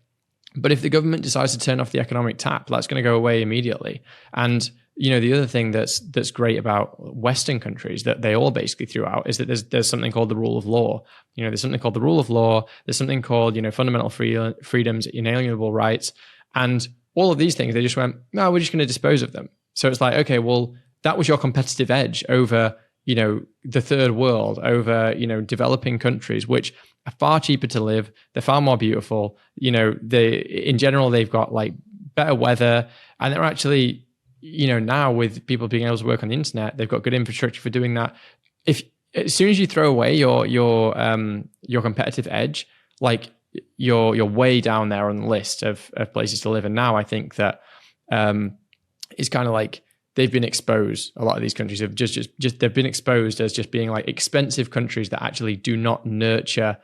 But if the government decides to turn off the economic tap, that's going to go away immediately. And the other thing that's great about Western countries that they all basically threw out is that there's something called the rule of law. There's something called the rule of law. There's something called fundamental freedoms, inalienable rights, and all of these things. They just went, no, we're just going to dispose of them. So it's like, okay, well, that was your competitive edge over, the third world, over, developing countries, which are far cheaper to live. They're far more beautiful. In general, they've got like better weather, and they're actually, now with people being able to work on the internet, they've got good infrastructure for doing that. As soon as you throw away your competitive edge, like you're way down there on the list of places to live. And now I think that, it's kind of like they've been exposed. A lot of these countries have just they've been exposed as just being like expensive countries that actually do not nurture,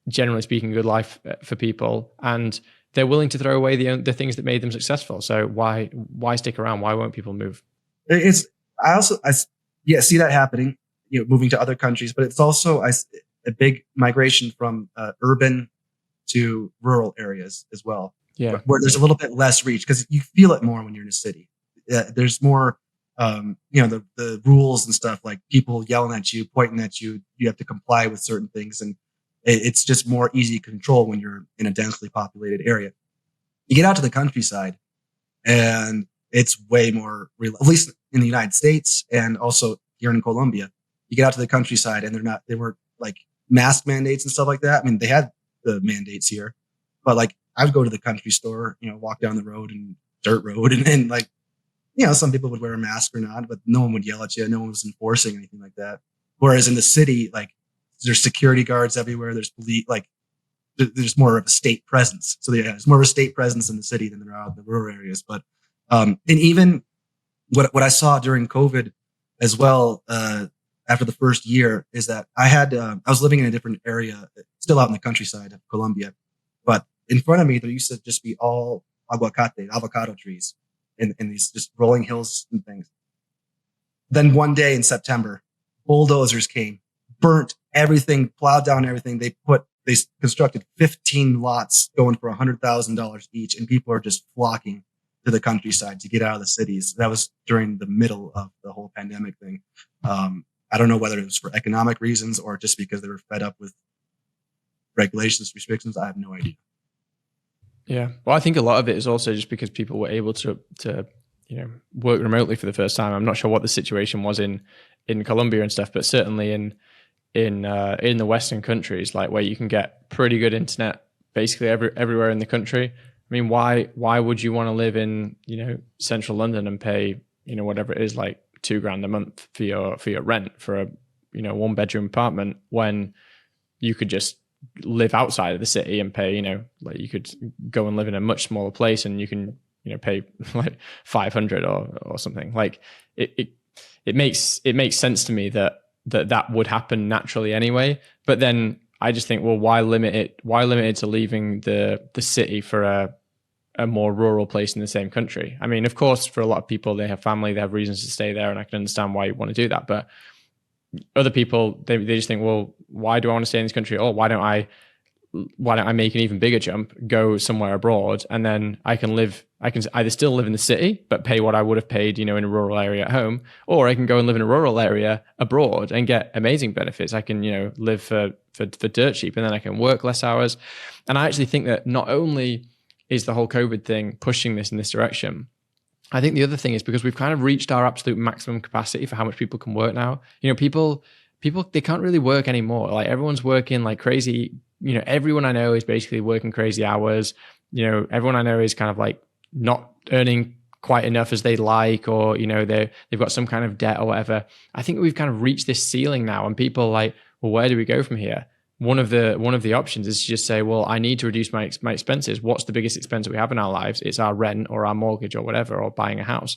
generally speaking, good life for people, and they're willing to throw away the things that made them successful. So why stick around? Why won't people move? I see that happening, moving to other countries, but it's also a big migration from urban to rural areas as well. Yeah. where there's a little bit less reach because you feel it more when you're in a city. There's more, the rules and stuff, like people yelling at you, pointing at you. You have to comply with certain things, and it's just more easy to control when you're in a densely populated area. You get out to the countryside, and it's way more real, at least in the United States and also here in Colombia. You get out to the countryside, and they weren't like mask mandates and stuff like that. I mean, they had the mandates here, but like I would go to the country store, walk down the road and dirt road, and then like, some people would wear a mask or not, but no one would yell at you. No one was enforcing anything like that. Whereas in the city, like there's security guards everywhere. There's police, like there's more of a state presence. So yeah, there's more of a state presence in the city than there are in the rural areas. But, and even what I saw during COVID as well, after the first year is that I was living in a different area, still out in the countryside of Colombia, but in front of me, there used to just be all avocado trees in these just rolling hills and things. Then one day in September, bulldozers came, burnt everything, plowed down everything. They constructed 15 lots going for $100,000 each, and people are just flocking to the countryside to get out of the cities. That was during the middle of the whole pandemic thing. I don't know whether it was for economic reasons or just because they were fed up with regulations, restrictions. I have no idea. Yeah. Well, I think a lot of it is also just because people were able to work remotely for the first time. I'm not sure what the situation was in Colombia and stuff, but certainly in the Western countries, like where you can get pretty good internet basically everywhere in the country. I mean, why would you want to live in, central London and pay, whatever it is, like $2,000 a month for your rent for a, 1-bedroom apartment, when you could just live outside of the city and pay, like you could go and live in a much smaller place and you can, pay like 500 or something. Like it makes sense to me that would happen naturally anyway. But then I just think, well, why limit it to leaving the city for a more rural place in the same country? I mean, of course, for a lot of people, they have family, they have reasons to stay there, and I can understand why you want to do that. But other people, they just think, well, why do I want to stay in this country? Or why don't I make an even bigger jump, go somewhere abroad, and then I can either still live in the city, but pay what I would have paid, in a rural area at home, or I can go and live in a rural area abroad and get amazing benefits. I can, live for dirt cheap, and then I can work less hours. And I actually think that not only is the whole COVID thing pushing this in this direction, I think the other thing is because we've kind of reached our absolute maximum capacity for how much people can work now. People, they can't really work anymore. Like everyone's working like crazy. Everyone I know is basically working crazy hours. Everyone I know is kind of like not earning quite enough as they'd like, or, they've got some kind of debt or whatever. I think we've kind of reached this ceiling now, and people are like, well, where do we go from here? One of the options is to just say, well, I need to reduce my expenses. What's the biggest expense that we have in our lives? It's our rent or our mortgage or whatever, or buying a house.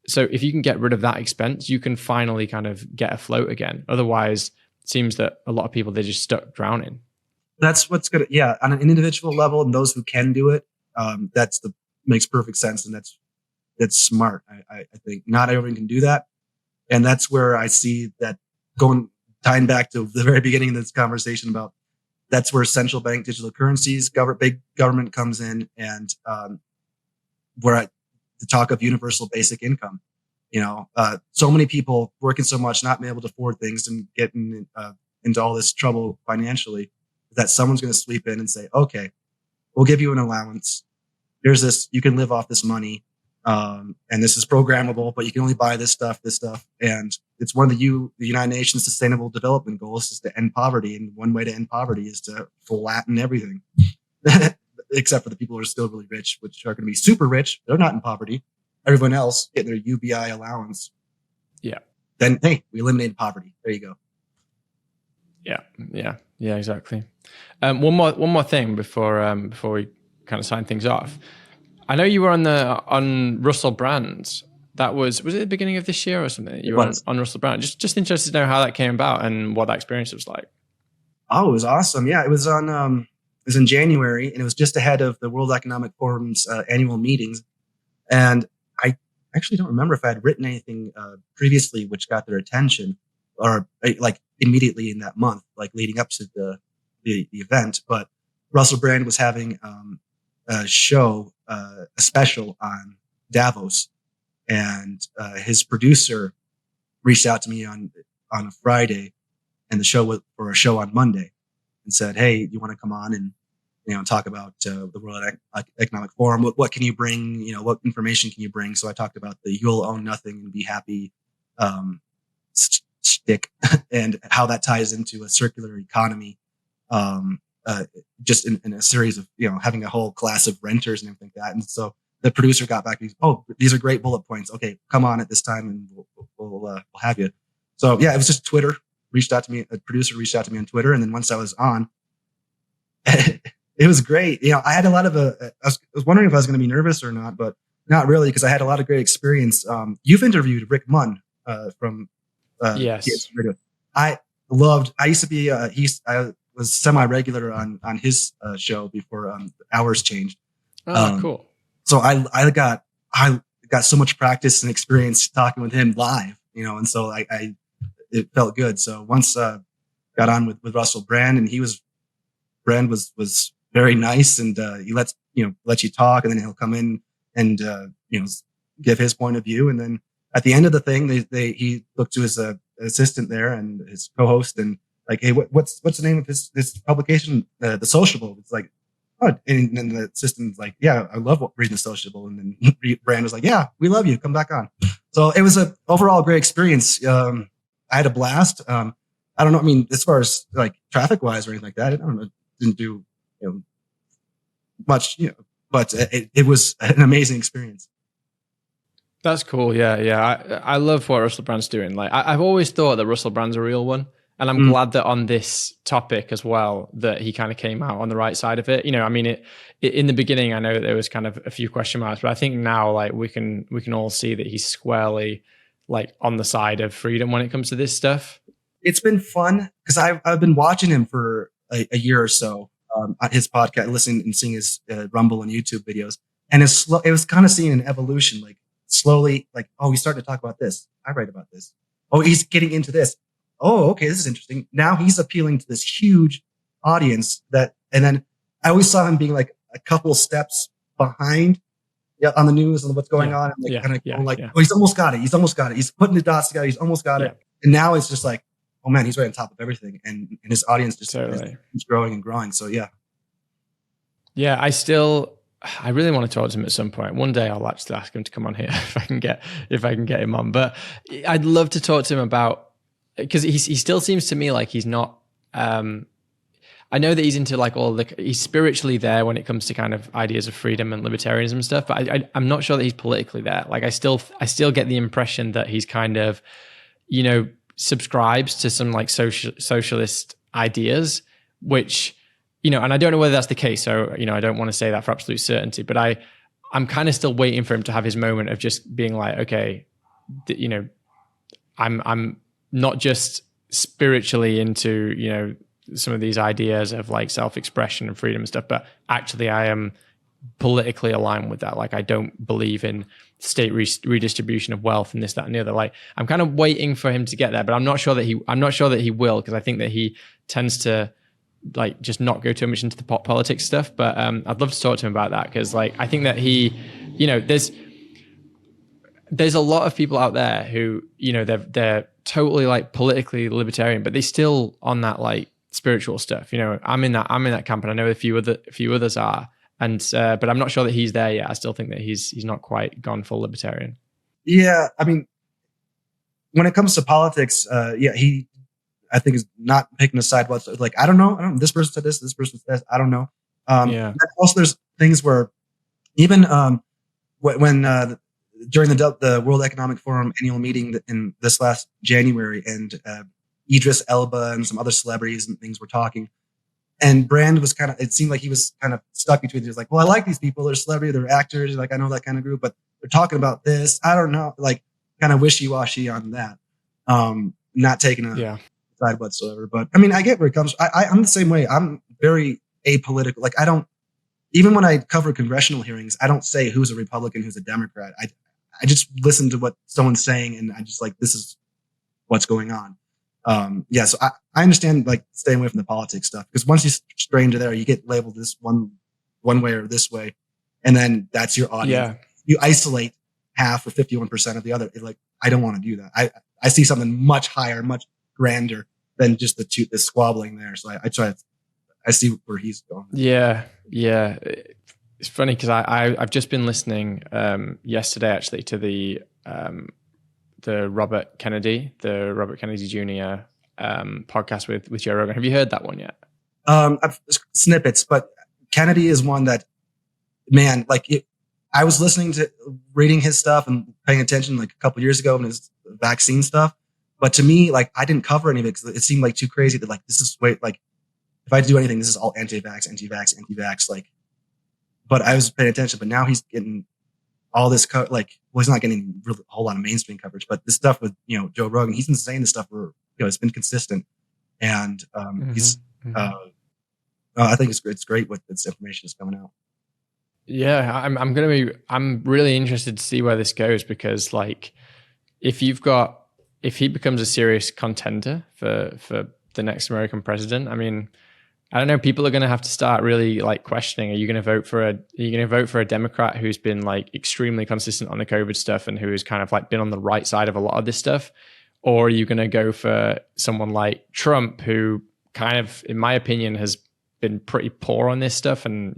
So if you can get rid of that expense, you can finally kind of get afloat again. Otherwise, it seems that a lot of people, they're just stuck drowning. That's what's good. Yeah. On an individual level, and those who can do it, makes perfect sense. And that's smart. I think not everyone can do that. And that's where I see that tying back to the very beginning of this conversation about that's where central bank digital currencies, big government comes in, and the talk of universal basic income. So many people working so much, not being able to afford things, and getting into all this trouble financially, that someone's going to sweep in and say, okay, we'll give you an allowance. Here's this, you can live off this money. And this is programmable, but you can only buy this stuff. And it's one of the United Nations Sustainable Development Goals is to end poverty. And one way to end poverty is to flatten everything, except for the people who are still really rich, which are going to be super rich. They're not in poverty. Everyone else getting their UBI allowance. Yeah. Then, hey, we eliminated poverty. There you go. Yeah, exactly. One more thing before we kind of sign things off. I know you were on Russell Brand. That was it the beginning of this year or something? You were on Russell Brand. Just interested to know how that came about and what that experience was like. Oh, it was awesome. Yeah, it was in January, and it was just ahead of the World Economic Forum's annual meetings. And I actually don't remember if I had written anything previously which got their attention, or like immediately in that month, like leading up to the event. But Russell Brand was having a show, a special on Davos, and his producer reached out to me on a Friday, and the show was for a show on Monday, and said, "Hey, you want to come on and talk about the World Economic Forum? What can you bring? What information can you bring?" So I talked about the "you'll own nothing and be happy" stick, and how that ties into a circular economy. Just in a series of having a whole class of renters and everything like that. And so the producer got back. Oh, these are great bullet points. Okay, come on at this time, and we'll have you. So yeah, it was just Twitter reached out to me. A producer reached out to me on Twitter, and then once I was on, it was great. I had a lot of I was wondering if I was going to be nervous or not, but not really, because I had a lot of great experience. You've interviewed Rick Munn from yes. I used to be I was semi-regular on his show before hours changed. Cool. So I got so much practice and experience talking with him live, and so it felt good. So once got on with Russell Brand, and Brand was very nice, and he lets you talk, and then he'll come in and give his point of view, and then at the end of the thing, he looked to his assistant there and his co-host, and like, "Hey, what's the name of this publication? The Sociable." It's like, oh, and then the assistant's like, "Yeah, I love reading the Sociable." And then Brand was like, "Yeah, we love you. Come back on." So it was an overall great experience. I had a blast. I don't know. I mean, as far as like traffic wise or anything like that, I don't know. Didn't do much, but it was an amazing experience. That's cool. Yeah. I love what Russell Brand's doing. Like, I've always thought that Russell Brand's a real one. And I'm glad that on this topic as well, that he kind of came out on the right side of it. I mean, it in the beginning, I know that there was kind of a few question marks, but I think now, like, we can all see that he's squarely like on the side of freedom when it comes to this stuff. It's been fun because I've been watching him for a year or so on his podcast, listening and seeing his Rumble and YouTube videos, and it was kind of seeing an evolution, like slowly, like, oh, he's starting to talk about this. I write about this. Oh, he's getting into this. Oh, okay, this is interesting. Now he's appealing to this huge audience and then I always saw him being like a couple steps behind on the news and what's going on. And oh, he's almost got it. He's almost got it. He's putting the dots together. He's almost got it. And now it's just like, oh man, he's right on top of everything. And his audience just keeps growing and growing. So yeah. Yeah, I really want to talk to him at some point. One day I'll actually ask him to come on here if I can get him on. But I'd love to talk to him about, because he still seems to me like he's not. I know that he's into like he's spiritually there when it comes to kind of ideas of freedom and libertarianism and stuff, but I'm not sure that he's politically there. Like I still get the impression that he's kind of, subscribes to some like socialist ideas, which, and I don't know whether that's the case. So, I don't want to say that for absolute certainty, but I'm kind of still waiting for him to have his moment of just being like, okay, I'm not just spiritually into, some of these ideas of like self-expression and freedom and stuff, but actually I am politically aligned with that. Like I don't believe in state redistribution of wealth and this, that, and the other. Like I'm kind of waiting for him to get there, but I'm not sure that he will, because I think that he tends to like just not go too much into the politics stuff. But I'd love to talk to him about that, because like I think that he, there's a lot of people out there who, they're totally like politically libertarian, but they still on that like spiritual stuff. I'm in that camp, and I know a few others are, and but I'm not sure that he's there yet. I still think that he's not quite gone full libertarian. Yeah, I mean, when it comes to politics, he, I think, is not picking a side. Like, I don't know. This person said this person said this. I don't know. Also, there's things where even when during the World Economic Forum annual meeting in this last January, and Idris Elba and some other celebrities and things were talking, and Brand was it seemed like he was kind of stuck between. He was like, well, I like these people. They're celebrity, they're actors. Like, I know that kind of group, but they're talking about this. I don't know. Like, kind of wishy-washy on that. Not taking a side whatsoever. But I mean, I get where it comes. I'm the same way. I'm very apolitical. Like, I don't, even when I cover congressional hearings, I don't say who's a Republican, who's a Democrat. I just listen to what someone's saying, and I just like, this is what's going on. So I understand like staying away from the politics stuff, because once you stray into there, you get labeled this one one way or this way. And then that's your audience. Yeah. You isolate half or 51% of the other. It's like, I don't want to do that. I see something much higher, much grander than just the squabbling there. So I see where he's going. Yeah. It's funny because I've just been listening yesterday actually to the Robert Kennedy Jr. Podcast with Joe Rogan. Have you heard that one yet? I've snippets, but Kennedy is one that, man, I was reading his stuff and paying attention like a couple years ago in his vaccine stuff. But to me, like, I didn't cover any of it because it seemed like too crazy that like, this is like, if I do anything, this is all anti-vax. Like, but I was paying attention, but now he's getting all this, he's not getting really a whole lot of mainstream coverage, but this stuff with, Joe Rogan, he's been saying this stuff for, it's been consistent. And, I think it's great what this information is coming out. Yeah, I'm really interested to see where this goes because like, if he becomes a serious contender for the next American president, I mean, I don't know, people are going to have to start really like questioning, are you going to vote for a Democrat who's been like extremely consistent on the COVID stuff and who has kind of like been on the right side of a lot of this stuff? Or are you going to go for someone like Trump who kind of, in my opinion, has been pretty poor on this stuff and,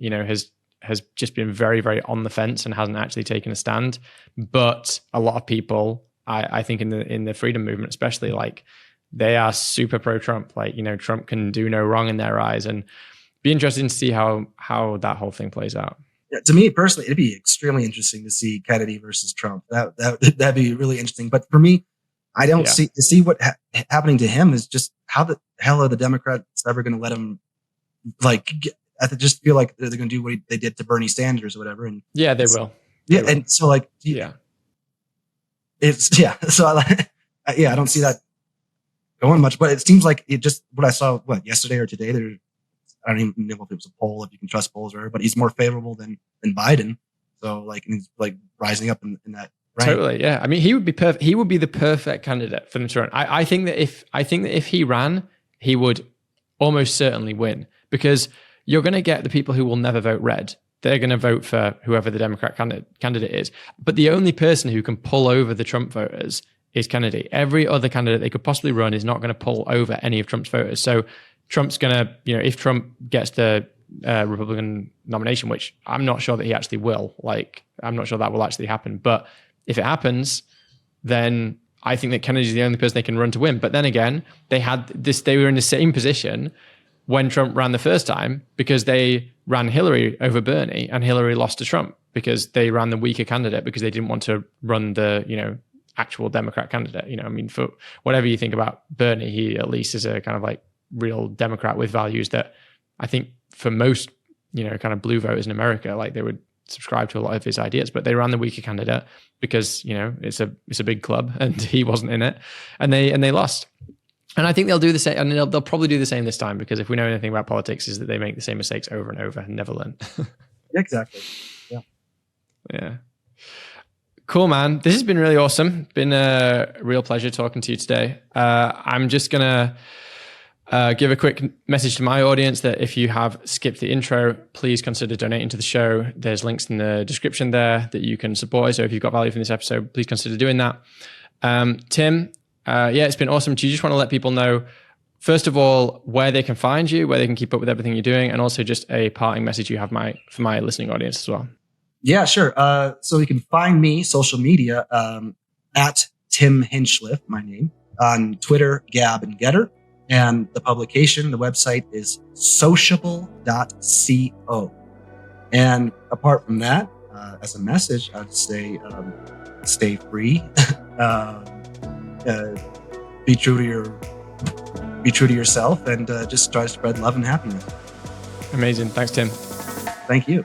has just been very, very on the fence and hasn't actually taken a stand. But a lot of people, I think in the freedom movement, especially, like they are super pro-Trump. Like, Trump can do no wrong in their eyes, and be interesting to see how that whole thing plays out. Yeah, to me personally, it'd be extremely interesting to see Kennedy versus Trump. That'd be really interesting. But for me, I don't see what happening to him is just how the hell are the Democrats ever going to let him I just feel like they're going to do what they did to Bernie Sanders or whatever. And yeah, they will. Yeah. And so So I don't see that going much, but it seems like what I saw, yesterday or today, I don't even know if it was a poll, if you can trust polls or whatever, but he's more favorable than Biden. So and he's like rising up in that rank. Totally. Yeah. I mean, he would be perfect. He would be the perfect candidate for them to run. I think that if he ran, he would almost certainly win, because you're going to get the people who will never vote red. They're going to vote for whoever the Democrat candidate is. But the only person who can pull over the Trump voters is Kennedy. Every other candidate they could possibly run is not going to pull over any of Trump's voters. So Trump's going to, if Trump gets the Republican nomination, which I'm not sure that he actually will, I'm not sure that will actually happen. But if it happens, then I think that Kennedy's the only person they can run to win. But then again, they were in the same position when Trump ran the first time, because they ran Hillary over Bernie and Hillary lost to Trump because they ran the weaker candidate, because they didn't want to run the, actual Democrat candidate. I mean, for whatever you think about Bernie, he at least is a kind of like real Democrat with values that I think for most, kind of blue voters in America, like they would subscribe to a lot of his ideas, but they ran the weaker candidate because, it's a big club and he wasn't in it, and they lost. And I think they'll do the same, and they'll probably do the same this time, because if we know anything about politics, is that they make the same mistakes over and over and never learn. Exactly. Yeah. Yeah. Cool, man. This has been really awesome. Been a real pleasure talking to you today. I'm just going to give a quick message to my audience that if you have skipped the intro, please consider donating to the show. There's links in the description there that you can support us. So if you've got value from this episode, please consider doing that. Tim, it's been awesome. Do you just want to let people know, first of all, where they can find you, where they can keep up with everything you're doing, and also just a parting message you have for my listening audience as well? Yeah, sure. So you can find me social media at Tim Hinchliffe, my name, on Twitter, Gab, and Getter. And the website is sociable.co. And apart from that, as a message, I'd say stay free. Be true to yourself, and just try to spread love and happiness. Amazing. Thanks, Tim. Thank you.